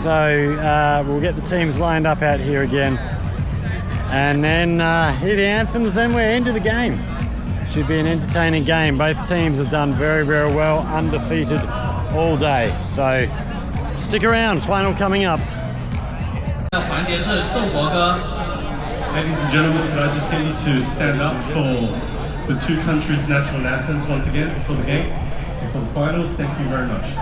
So we'll get the teams lined up out here again, and then hear the anthems, then we're into the game. Should be an entertaining game. Both teams have done very, very well, undefeated all day. So stick around, final coming up. Ladies and gentlemen, can I just get you to stand up for the two countries' national anthems once again before the game, before the finals? Thank you very much.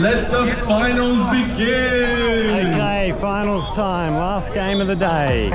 let the finals begin. Okay, finals time, last game of the day.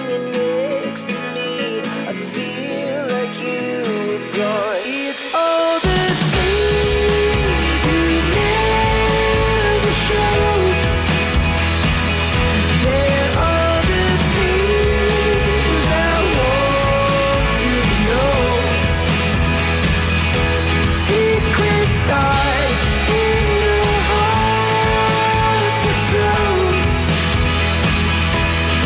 when you're next to me. I feel like you were gone. It's all the things you never show. They're all the things I want to know. Secrets start in the hearts of snow.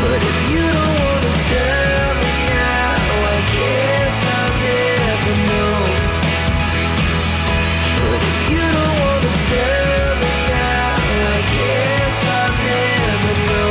But if you don't wanna tell me now, I guess I'll never know. But if you don't wanna tell me now, I guess I'll never know.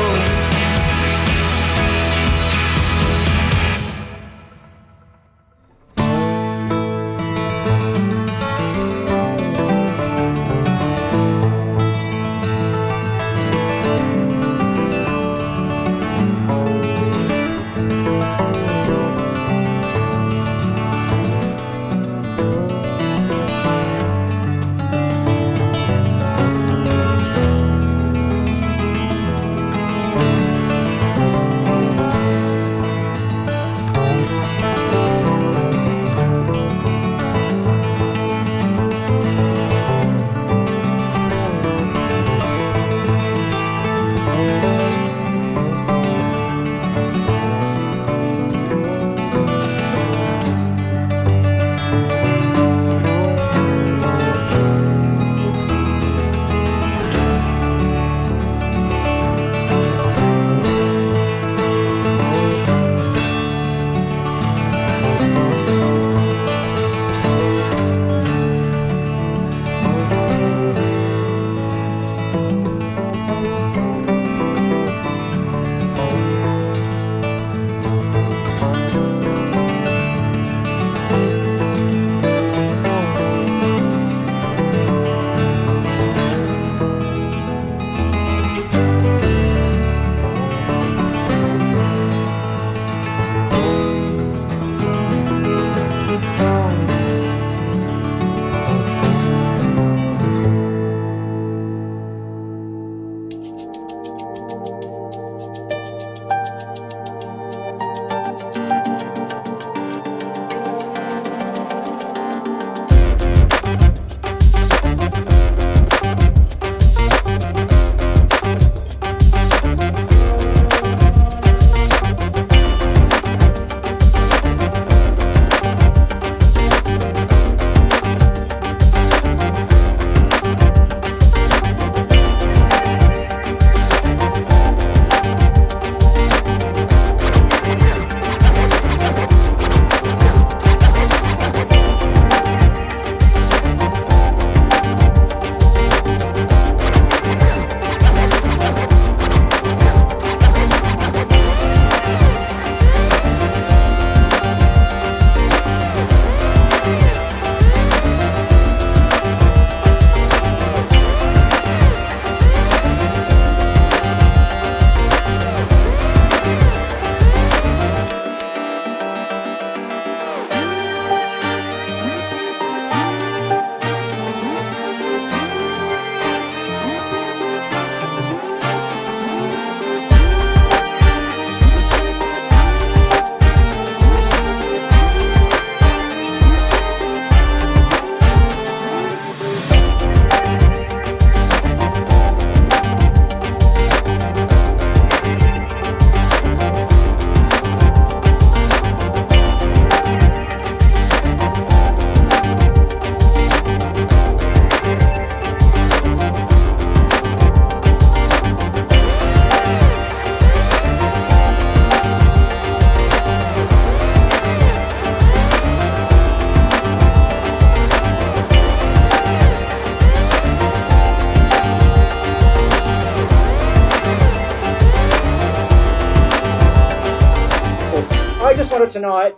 just wanted tonight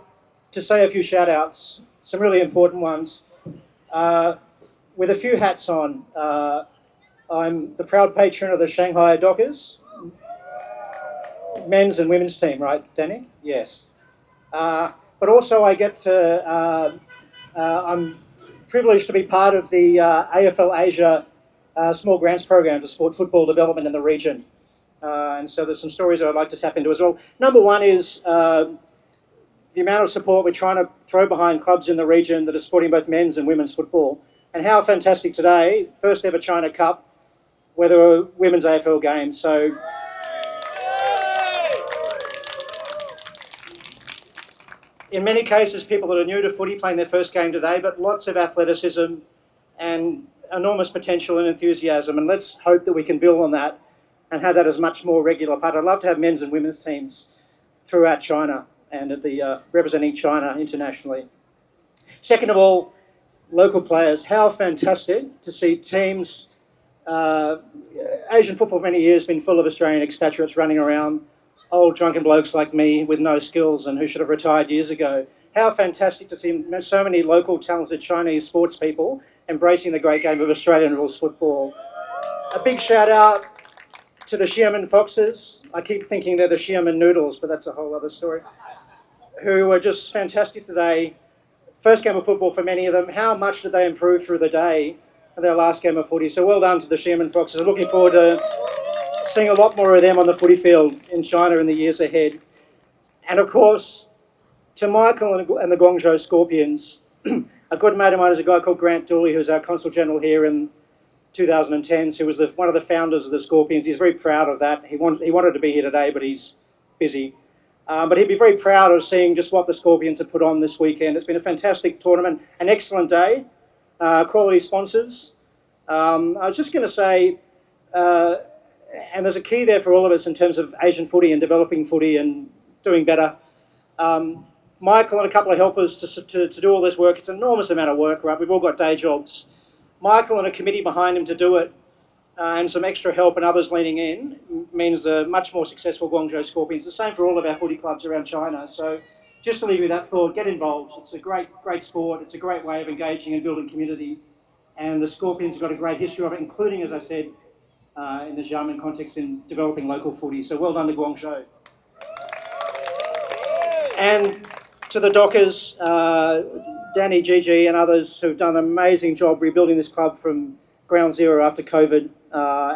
to say a few shout outs, some really important ones. With a few hats on, I'm the proud patron of the Shanghai Dockers, men's and women's team, right, Danny? Yes. But also I get to, I'm privileged to be part of the AFL Asia Small Grants Program to support football development in the region. And so there's some stories that I'd like to tap into as well. Number one is the amount of support we're trying to throw behind clubs in the region that are supporting both men's and women's football. And how fantastic today, first ever China Cup, where there were women's AFL games. So in many cases, people that are new to footy playing their first game today, but lots of athleticism and enormous potential and enthusiasm. And let's hope that we can build on that and have that as much more regular part. I'd love to have men's and women's teams throughout China and at the representing China internationally. Second of all, local players. How fantastic to see teams. Asian football for many years has been full of Australian expatriates running around, old drunken blokes like me with no skills and who should have retired years ago. How fantastic to see so many local talented Chinese sports people embracing the great game of Australian rules football. A big shout out to the Xiamen Foxes. I keep thinking they're the Xiamen Noodles, but that's a whole other story. Who were just fantastic today. First game of football for many of them. How much did they improve through the day in their last game of footy? So well done to the Xiamen Foxes. I'm looking forward to seeing a lot more of them on the footy field in China in the years ahead. And of course, to Michael and the Guangzhou Scorpions, a good mate of mine is a guy called Grant Dooley, who's our Consul General here in 2010, who was one of the founders of the Scorpions. He's very proud of that. He wanted to be here today, but he's busy. But he'd be very proud of seeing just what the Scorpions have put on this weekend. It's been a fantastic tournament, an excellent day, quality sponsors. I was just going to say, and there's a key there for all of us in terms of Asian footy and developing footy and doing better. Michael and a couple of helpers to do all this work. It's an enormous amount of work, right? We've all got day jobs. Michael and a committee behind him to do it, and some extra help and others leaning in means the much more successful Guangzhou Scorpions. The same for all of our footy clubs around China. So just to leave you with that thought, get involved. It's a great sport. It's a great way of engaging and building community. And the Scorpions have got a great history of it, including, as I said, in the Xiamen context in developing local footy. So well done to Guangzhou. And to the Dockers, Danny, Gigi and others who've done an amazing job rebuilding this club from ground zero after COVID,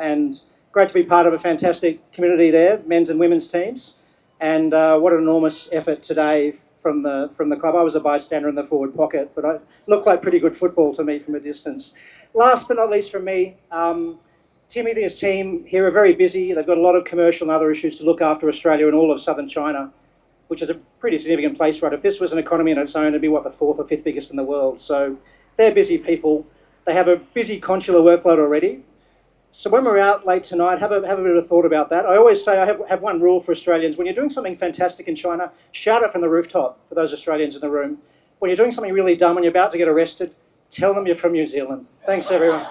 and great to be part of a fantastic community there, men's and women's teams. And what an enormous effort today from the club. I was a bystander in the forward pocket, but it looked like pretty good football to me from a distance. Last but not least from me, Timmy and his team here are very busy. They've got a lot of commercial and other issues to look after Australia and all of southern China, which is a pretty significant place, right? If this was an economy on its own, it'd be, what, the 4th or 5th biggest in the world. So they're busy people. They have a busy consular workload already. So when we're out late tonight, have a bit of a thought about that. I always say I have one rule for Australians. When you're doing something fantastic in China, shout it from the rooftop for those Australians in the room. When you're doing something really dumb and you're about to get arrested, tell them you're from New Zealand. Thanks, everyone.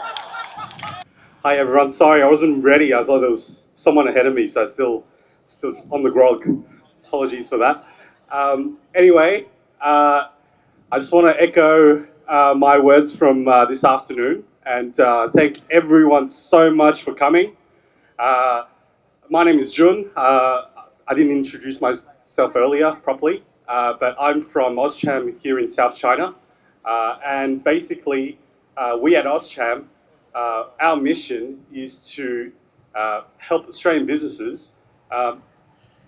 Hi everyone, sorry I wasn't ready. I thought there was someone ahead of me, so I still on the grog. Apologies for that. Anyway, I just want to echo my words from this afternoon and thank everyone so much for coming. My name is Jun. I didn't introduce myself earlier properly, but I'm from AusCham here in South China. And basically, we at AusCham, our mission is to help Australian businesses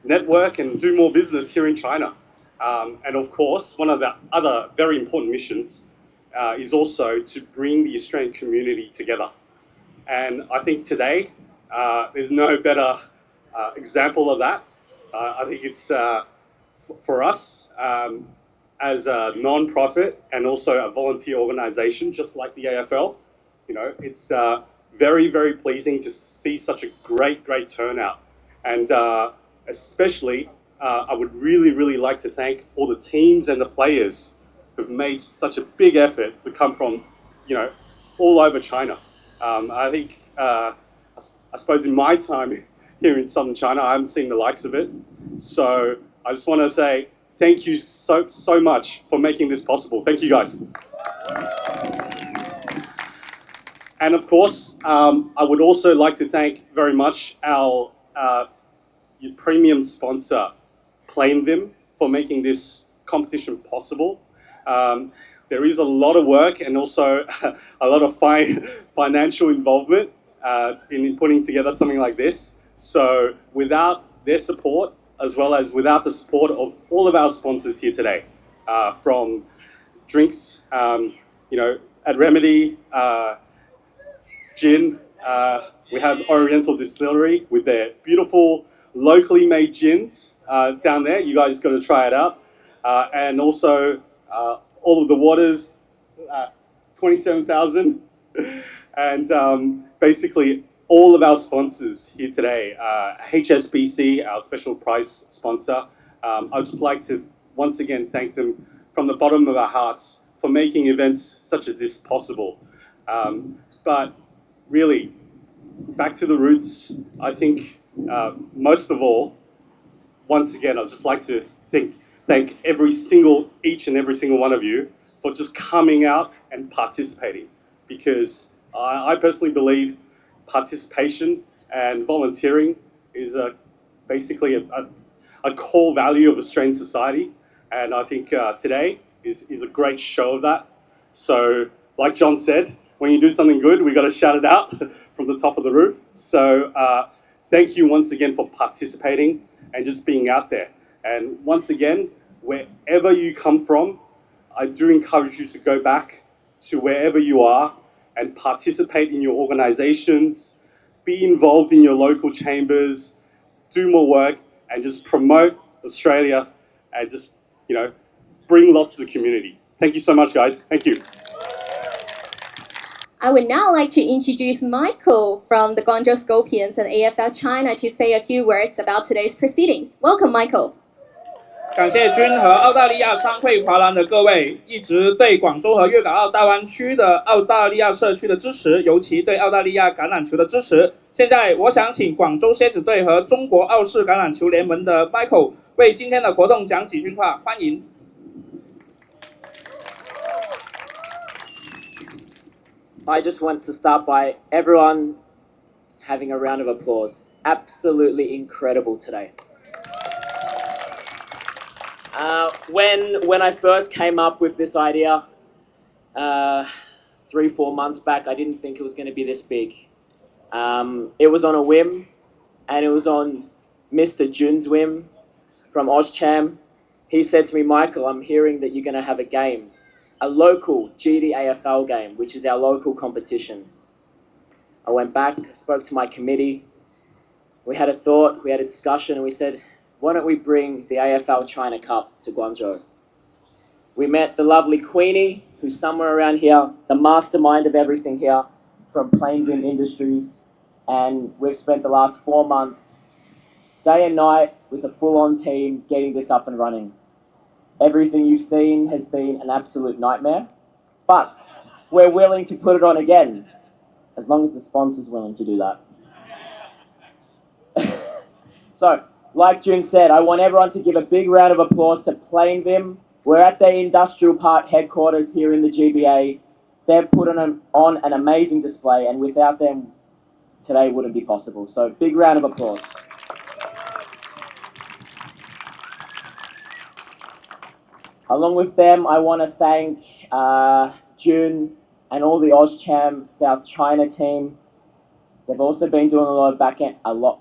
network and do more business here in China. And of course, one of the other very important missions is also to bring the Australian community together. And I think today, there's no better example of that. I think it's for us as a non-profit and also a volunteer organization, just like the AFL, you know, it's very, very pleasing to see such a great turnout. And especially, I would really like to thank all the teams and the players who've made such a big effort to come from, you know, all over China. I think, I suppose in my time here in southern China, I haven't seen the likes of it. So I just want to say thank you so much for making this possible. Thank you guys. And of course, I would also like to thank very much our premium sponsor, Plainvim, for making this competition possible. There is a lot of work and also a lot of financial involvement in putting together something like this. So without their support, as well as without the support of all of our sponsors here today, from drinks, at Remedy, gin, we have Oriental Distillery with their beautiful locally made gins down there. You guys got to try it out. And also all of the waters, 27,000. And basically all of our sponsors here today, HSBC, our special prize sponsor. I'd just like to once again thank them from the bottom of our hearts for making events such as this possible. But really, back to the roots, I think most of all, once again, I'd just like to thank each and every single one of you for just coming out and participating, because I personally believe participation and volunteering is basically a core value of Australian society, and I think today is a great show of that. So, like John said, when you do something good, we got to shout it out from the top of the roof. So, thank you once again for participating and just being out there. And once again, wherever you come from, I do encourage you to go back to wherever you are and participate in your organizations, be involved in your local chambers, do more work, and just promote Australia and just, bring lots to the community. Thank you so much, guys. Thank you. I would now like to introduce Michael from the Guangzhou Scorpions and AFL China to say a few words about today's proceedings. Welcome, Michael. 感谢君和澳大利亚商会华南的各位一直对广州和粤港澳大湾区的澳大利亚社区的支持，尤其对澳大利亚橄榄球的支持。现在我想请广州蝎子队和中国澳式橄榄球联盟的 Michael 为今天的活动讲几句话，欢迎。I just want to start by everyone having a round of applause. Absolutely incredible today. When I first came up with this idea 3-4 months back, I didn't think it was going to be this big. It was on a whim, and it was on Mr. Jun's whim from Auscham. He said to me, Michael, I'm hearing that you're going to have a game. A local GD AFL game, which is our local competition. I went back, spoke to my committee. We had a thought, we had a discussion, and we said, why don't we bring the AFL China Cup to Guangzhou? We met the lovely Queenie, who's somewhere around here, the mastermind of everything here, from Plainvim Industries, and we've spent the last 4 months, day and night, with a full-on team, getting this up and running. Everything you've seen has been an absolute nightmare, but we're willing to put it on again, as long as the sponsor's willing to do that. So, like June said, I want everyone to give a big round of applause to Plainvim. We're at their industrial park headquarters here in the GBA. They've put on an amazing display, and without them, today wouldn't be possible. So, big round of applause. Along with them, I want to thank June and all the Auscham South China team. They've also been doing a lot of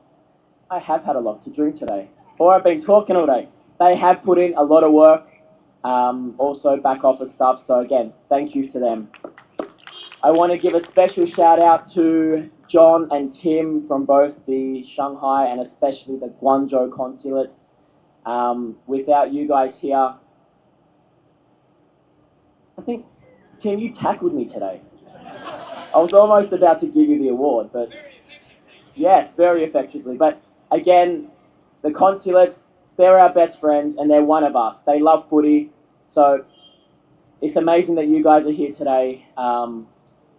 I have had a lot to drink today, or I've been talking all day. They have put in a lot of work, also back office stuff. So again, thank you to them. I want to give a special shout out to John and Tim from both the Shanghai and especially the Guangzhou consulates. Without you guys here, I think, Tim, you tackled me today. I was almost about to give you the award, but yes, very effectively. But again, the consulates, they're our best friends and they're one of us. They love footy. So it's amazing that you guys are here today,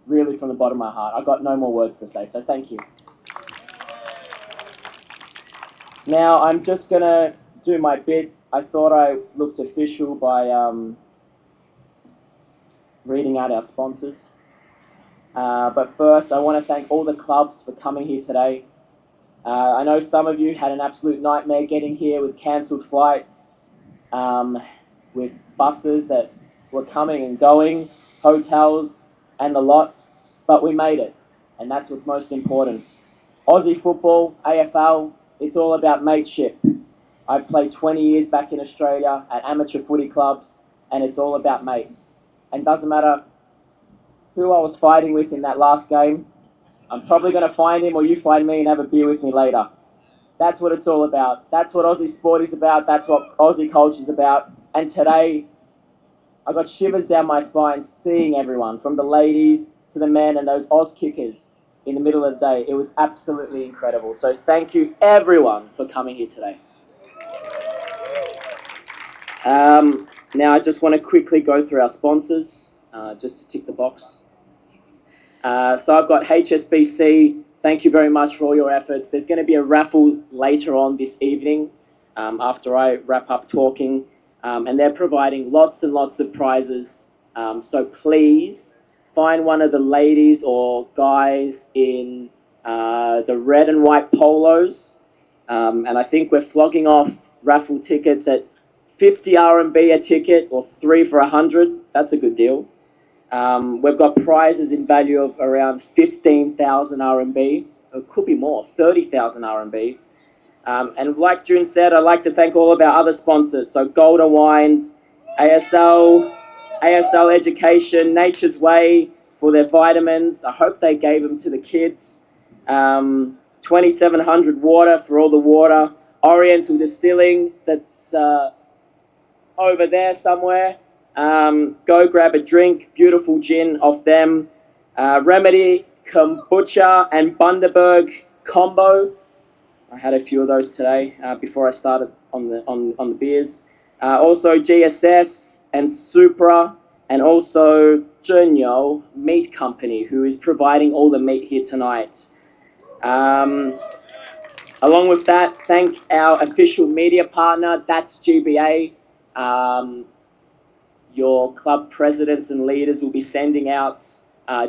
really from the bottom of my heart. I've got no more words to say, so thank you. Now I'm just going to do my bit. I thought I looked official by reading out our sponsors. But first, I want to thank all the clubs for coming here today. I know some of you had an absolute nightmare getting here with cancelled flights, with buses that were coming and going, hotels and the lot, but we made it, and that's what's most important. Aussie football, AFL, it's all about mateship. I've played 20 years back in Australia at amateur footy clubs, and it's all about mates. And doesn't matter who I was fighting with in that last game, I'm probably going to find him or you find me and have a beer with me later. That's what it's all about. That's what Aussie sport is about. That's what Aussie culture is about. And today, I got shivers down my spine seeing everyone, from the ladies to the men and those Aus Kickers in the middle of the day. It was absolutely incredible. So thank you everyone for coming here today. Now I just want to quickly go through our sponsors, just to tick the box. So I've got HSBC. Thank you very much for all your efforts. There's going to be a raffle later on this evening after I wrap up talking. And they're providing lots and lots of prizes. So please find one of the ladies or guys in the red and white polos. And I think we're flogging off raffle tickets at 50 RMB a ticket or 3 for 100. That's a good deal. We've got prizes in value of around 15,000 RMB. It could be more, 30,000 RMB. And like June said, I'd like to thank all of our other sponsors. So Golden Wines, ASL Education, Nature's Way for their vitamins. I hope they gave them to the kids. 2700 Water for all the water. Oriental Distilling, that's over there somewhere. Go grab a drink. Beautiful gin off them. Remedy Kombucha and Bundaberg combo. I had a few of those today before I started on the beers. Also GSS and Supra, and also Junyo Meat Company, who is providing all the meat here tonight. Along with that, thank our official media partner, that's GBA. Your club presidents and leaders will be sending out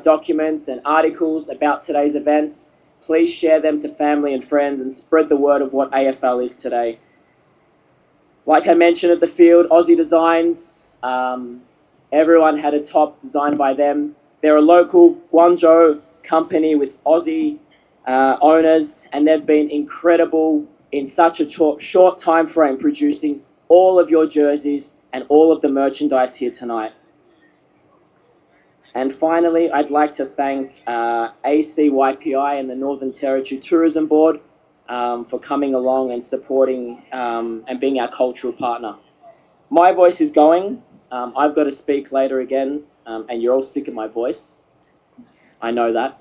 documents and articles about today's event. Please share them to family and friends and spread the word of what AFL is today. Like I mentioned at the field, Aussie Designs, everyone had a top designed by them. They're a local Guangzhou company with Aussie owners, and they've been incredible in such a short time frame, producing all of your jerseys and all of the merchandise here tonight. And finally, I'd like to thank ACYPI and the Northern Territory Tourism Board for coming along and supporting and being our cultural partner. My voice is going. I've got to speak later again, and you're all sick of my voice. I know that.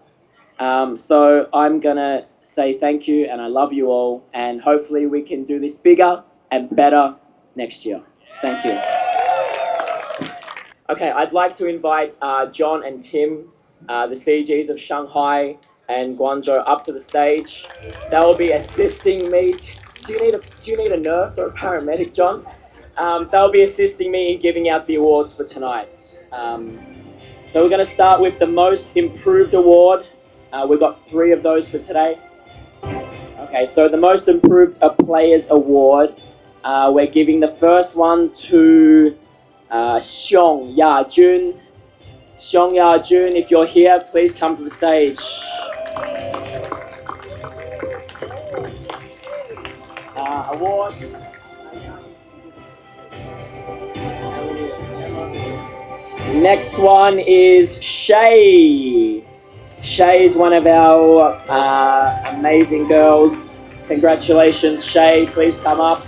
So I'm going to say thank you, and I love you all, and hopefully we can do this bigger and better next year. Thank you. Okay, I'd like to invite John and Tim, the CGs of Shanghai and Guangzhou, up to the stage. They will be assisting me. Do you need a nurse or a paramedic, John? They'll be assisting me in giving out the awards for tonight. So we're going to start with the Most Improved Award. We've got 3 of those for today. Okay, so the Most Improved Players Award. We're giving the first one to Xiong Ya-jun. Xiong Ya-jun, if you're here, please come to the stage. Award. Next one is Shay. Shay is one of our amazing girls. Congratulations, Shay. Please come up.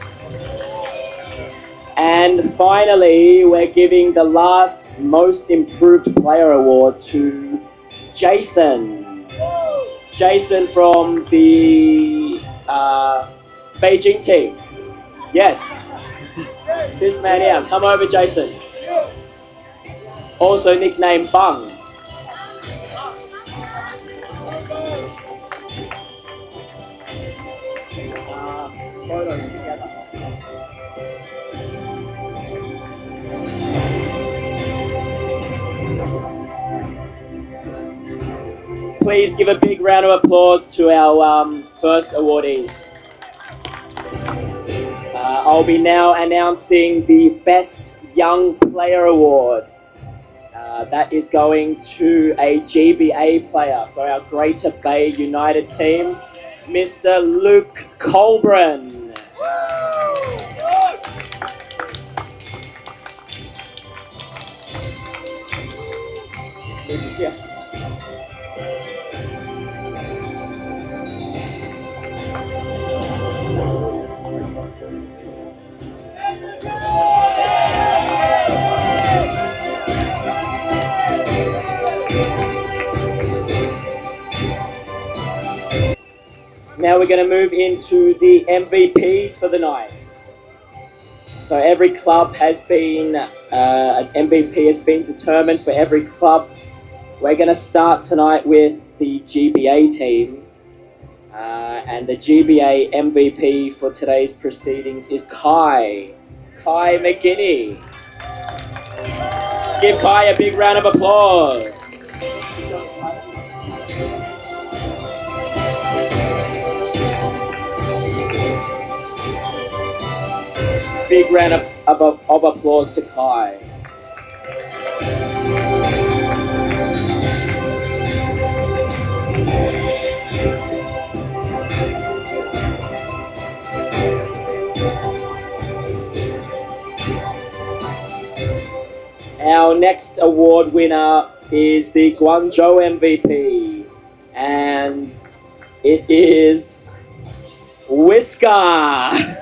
And finally, we're giving the last Most Improved Player Award to Jason. Jason from the Beijing team. Yes. This man here. Come over, Jason. Also nicknamed Bung. Photos together. Please give a big round of applause to our first awardees. I'll be now announcing the Best Young Player Award. That is going to a GBA player, so our Greater Bay United team. Mr. Luke Colburn. Yeah. Now we're going to move into the MVPs for the night. So every club has been, an MVP has been determined for every club. We're going to start tonight with the GBA team. And the GBA MVP for today's proceedings is Kai McGinney. Give Kai a big round of applause. Big round of applause to Kai. Our next award winner is the Guangzhou MVP, and it is Whisker.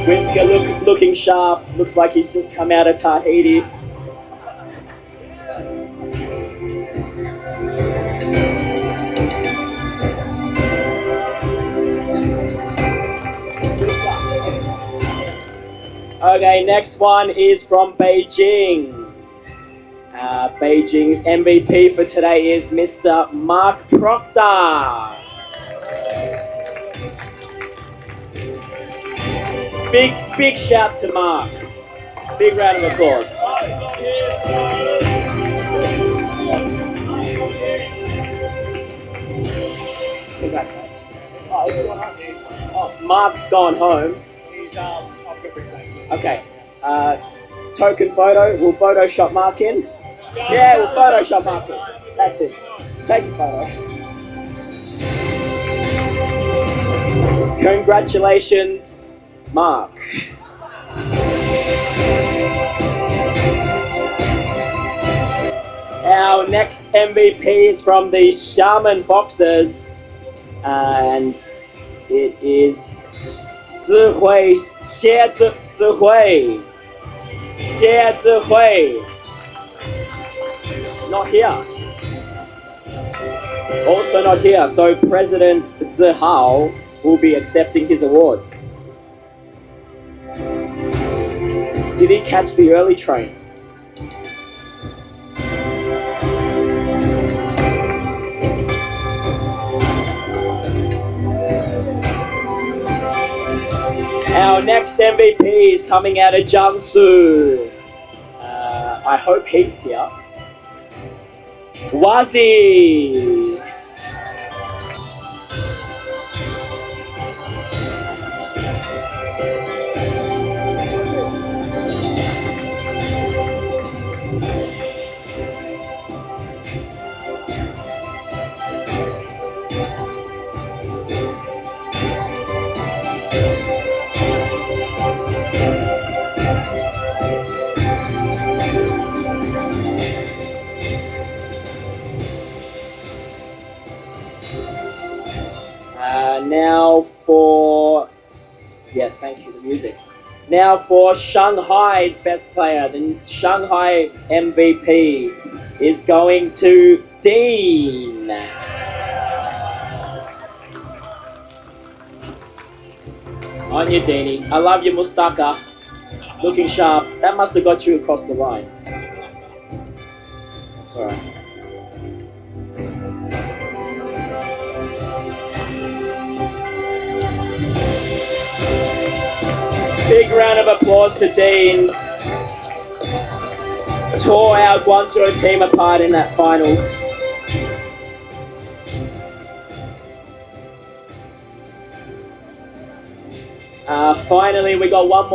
Whisker looking sharp, looks like he's just come out of Tahiti. Okay, next one is from Beijing. Beijing's MVP for today is Mr. Mark Proctor. Big shout to Mark. Big round of applause. Mark's gone home. Okay. Token photo. We'll Photoshop Mark in. Yeah, we'll Photoshop Mark in. That's it. Take a photo. Congratulations, Mark. Our next MVP is from the Shaman Boxers, and it is Xie Zhihui. Not here. Also not here. So President Zihao will be accepting his award. Did he catch the early train? Our next MVP is coming out of Jiangsu. I hope he's here. Wazi. Now for, yes, thank you, the music. Now for Shanghai's best player, the Shanghai MVP is going to Dean. On you, Deanie. I love you, Mustaka. Looking sharp. That must have got you across the line. That's alright. Big round of applause to Dean. Tore our Guangzhou team apart in that final. Finally, we got one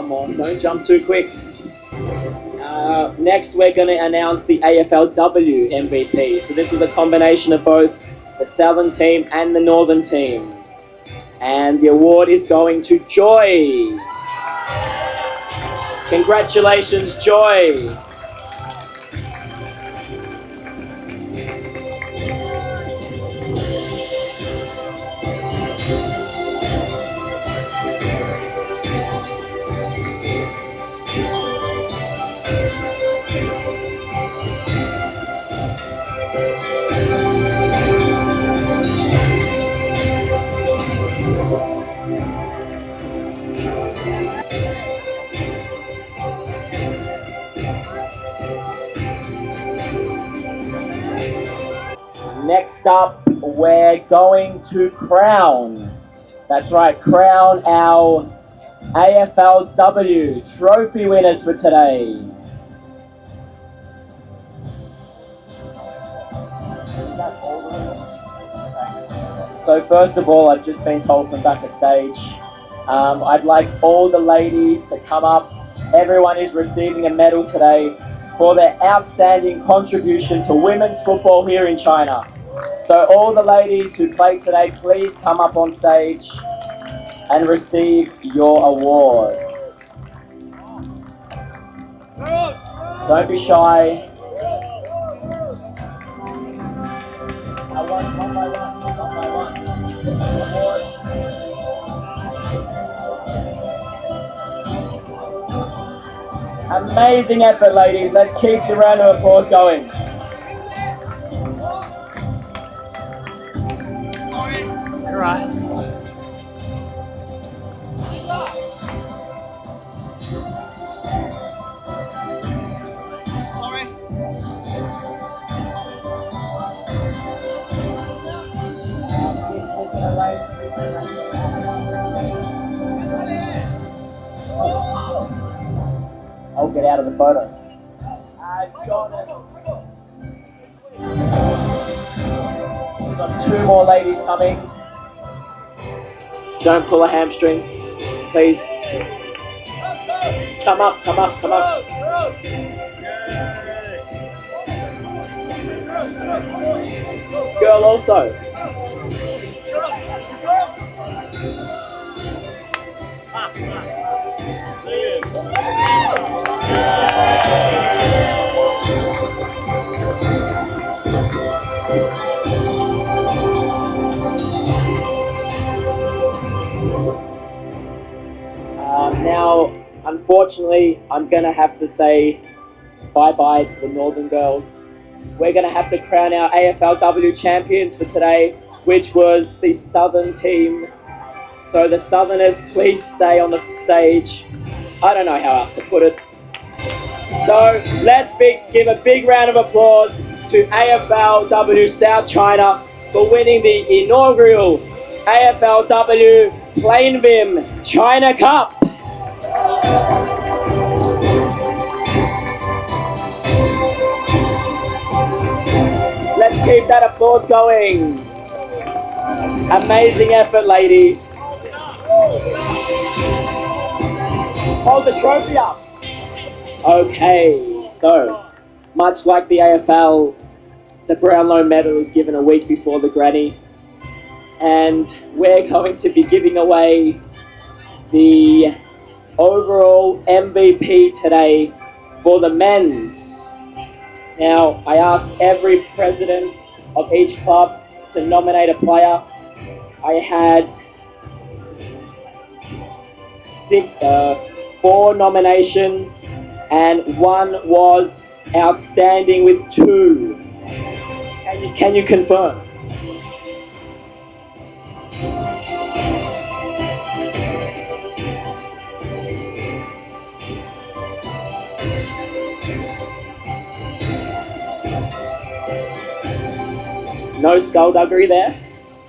more. Don't jump too quick. Next, we're going to announce the AFLW MVP. So this was a combination of both the Southern team and the Northern team. And the award is going to Joy. Congratulations, Joy. Next up, we're going to crown. That's right, crown our AFLW trophy winners for today. So first of all, I've just been told from backstage, I'd like all the ladies to come up. Everyone is receiving a medal today for their outstanding contribution to women's football here in China. So all the ladies who played today, please come up on stage and receive your awards. Don't be shy. One by one. Amazing effort, ladies. Let's keep the round of applause going. You're right. I'll get out of the photo. We've got two more ladies coming. Don't pull a hamstring, please. Come up. Girl also. Now, unfortunately, I'm going to have to say bye-bye to the Northern girls. We're going to have to crown our AFLW champions for today, which was the Southern team. So the Southerners, please stay on the stage. I don't know how else to put it. So let's give a big round of applause to AFLW South China for winning the inaugural AFLW Plainvim China Cup. Let's keep that applause going. Amazing effort, ladies. Hold the trophy up. Okay, so much like the AFL, the Brownlow medal is given a week before the granny, and we're going to be giving away the overall MVP today for the men's. Now, I asked every president of each club to nominate a player. I had 4 nominations, and one was outstanding with 2. Can you confirm? No skullduggery there?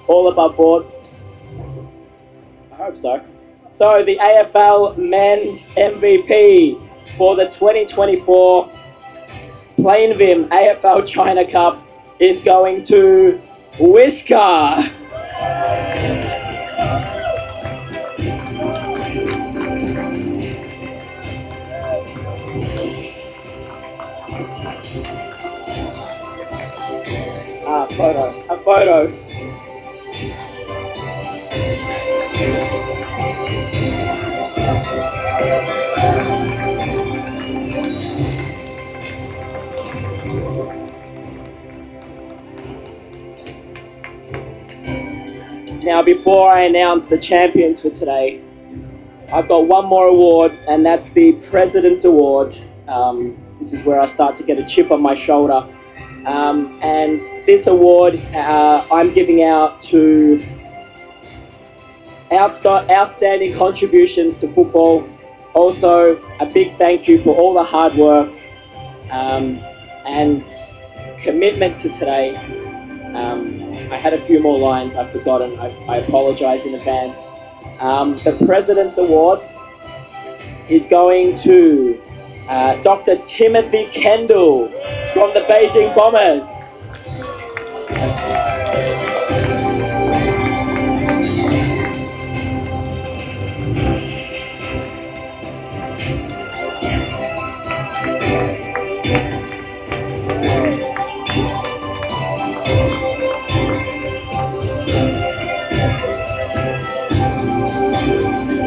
All above board? I hope so. So the AFL Men's MVP for the 2024 Plainvim AFL China Cup is going to Whisker. A photo. Now, before I announce the champions for today, I've got one more award, and that's the President's Award. This is where I start to get a chip on my shoulder. And this award I'm giving out to outstanding contributions to football. Also, a big thank you for all the hard work and commitment to today. I had a few more lines I've forgotten. I apologize in advance. The President's Award is going to Dr. Timothy Kendall from the Beijing Bombers.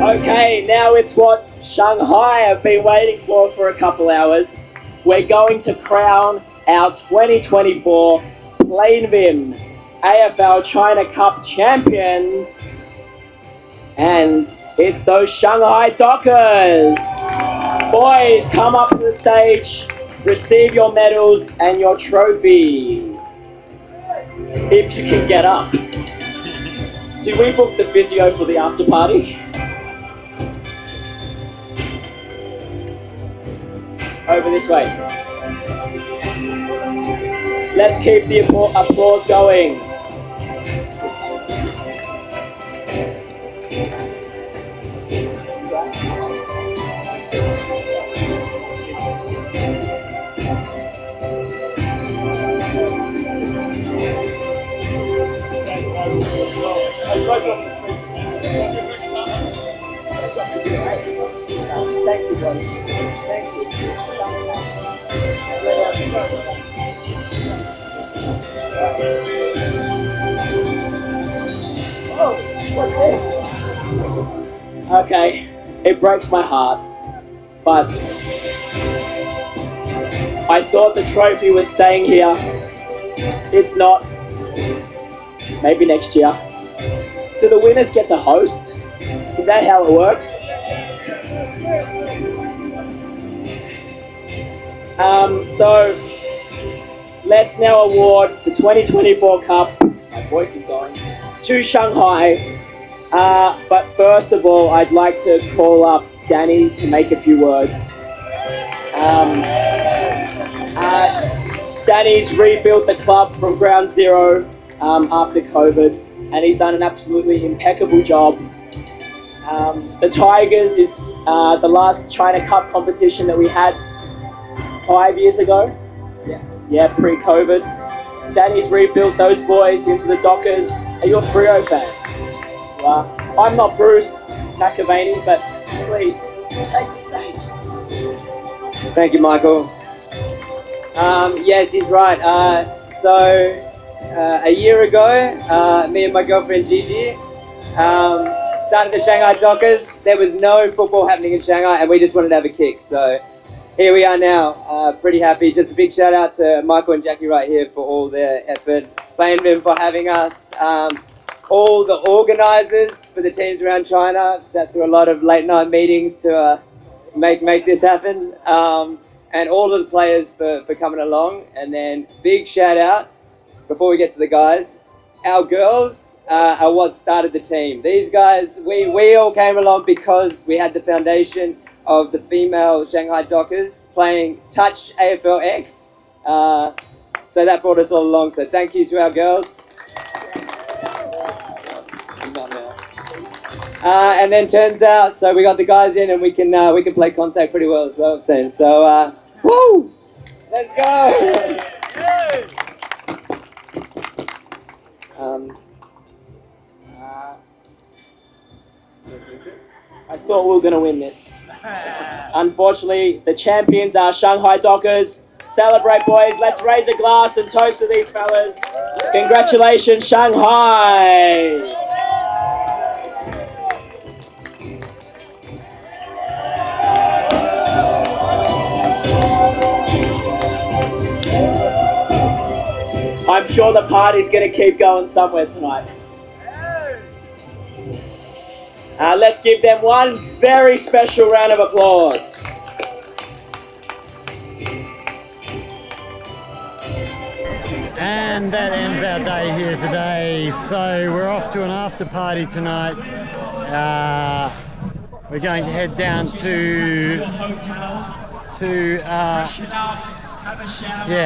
Okay, now it's what Shanghai have been waiting for a couple hours. We're going to crown our 2024 Plainvim AFL China Cup champions. And it's those Shanghai Dockers. Boys, come up to the stage, receive your medals and your trophy. If you can get up. Did we book the physio for the after party? Over this way. Let's keep the applause going. Thank you, guys. Thank you. Okay, it breaks my heart, but I thought the trophy was staying here. It's not. Maybe next year. Do the winners get to host? Is that how it works? So let's now award the 2024 Cup, my voice is going, to Shanghai. But first of all, I'd like to call up Danny to make a few words. Danny's rebuilt the club from ground zero after COVID, and he's done an absolutely impeccable job. The Tigers is the last China Cup competition that we had 5 years ago. Yeah, pre-COVID. Danny's rebuilt those boys into the Dockers. Are you a Freo fan? Well, I'm not Bruce McAvaney, but please, take the stage. Thank you, Michael. Yes, he's right. A year ago, me and my girlfriend Gigi started the Shanghai Dockers. There was no football happening in Shanghai, and we just wanted to have a kick. So here we are now, pretty happy. Just a big shout out to Michael and Jackie right here for all their effort. Plainvim for having us. All the organisers for the teams around China. Sat through a lot of late night meetings to make this happen. And all of the players for coming along. And then big shout out, before we get to the guys, our girls are what started the team. These guys, we all came along because we had the foundation of the female Shanghai Dockers playing touch AFL X. So that brought us all along. So thank you to our girls. And then turns out, so we got the guys in and we can play contact pretty well as well, it seems. So, woo! Let's go! I thought we were going to win this. Unfortunately, the champions are Shanghai Dockers. Celebrate, boys. Let's raise a glass and toast to these fellas. Congratulations, Shanghai. I'm sure the party's going to keep going somewhere tonight. Let's give them one very special round of applause. And that ends our day here today. So we're off to an after party tonight. We're going to head down to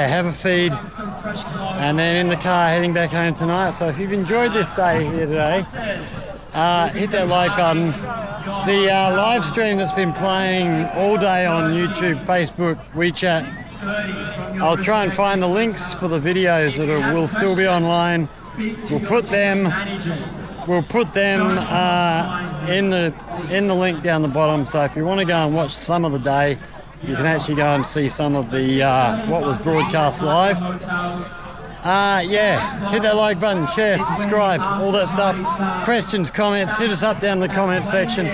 have a feed, and then in the car heading back home tonight. So if you've enjoyed this day here today, hit that like button. The live stream that's been playing all day on YouTube, Facebook, WeChat, I'll try and find the links for the videos that will still be online. We'll put them in the link down the bottom. So if you want to go and watch some of the day, you can actually go and see some of the what was broadcast live. Hit that like button, share, subscribe, all that stuff. Questions, comments, hit us up down in the comment section.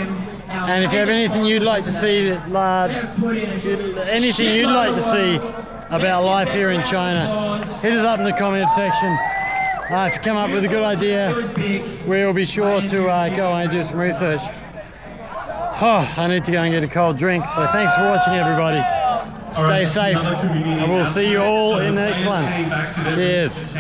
And if you have anything you'd like to see, about life here in China, hit us up in the comment section. If you come up with a good idea, we'll be sure to go and do some research. I need to go and get a cold drink, so thanks for watching, everybody. Stay safe, and we'll see you all in the next one. Cheers.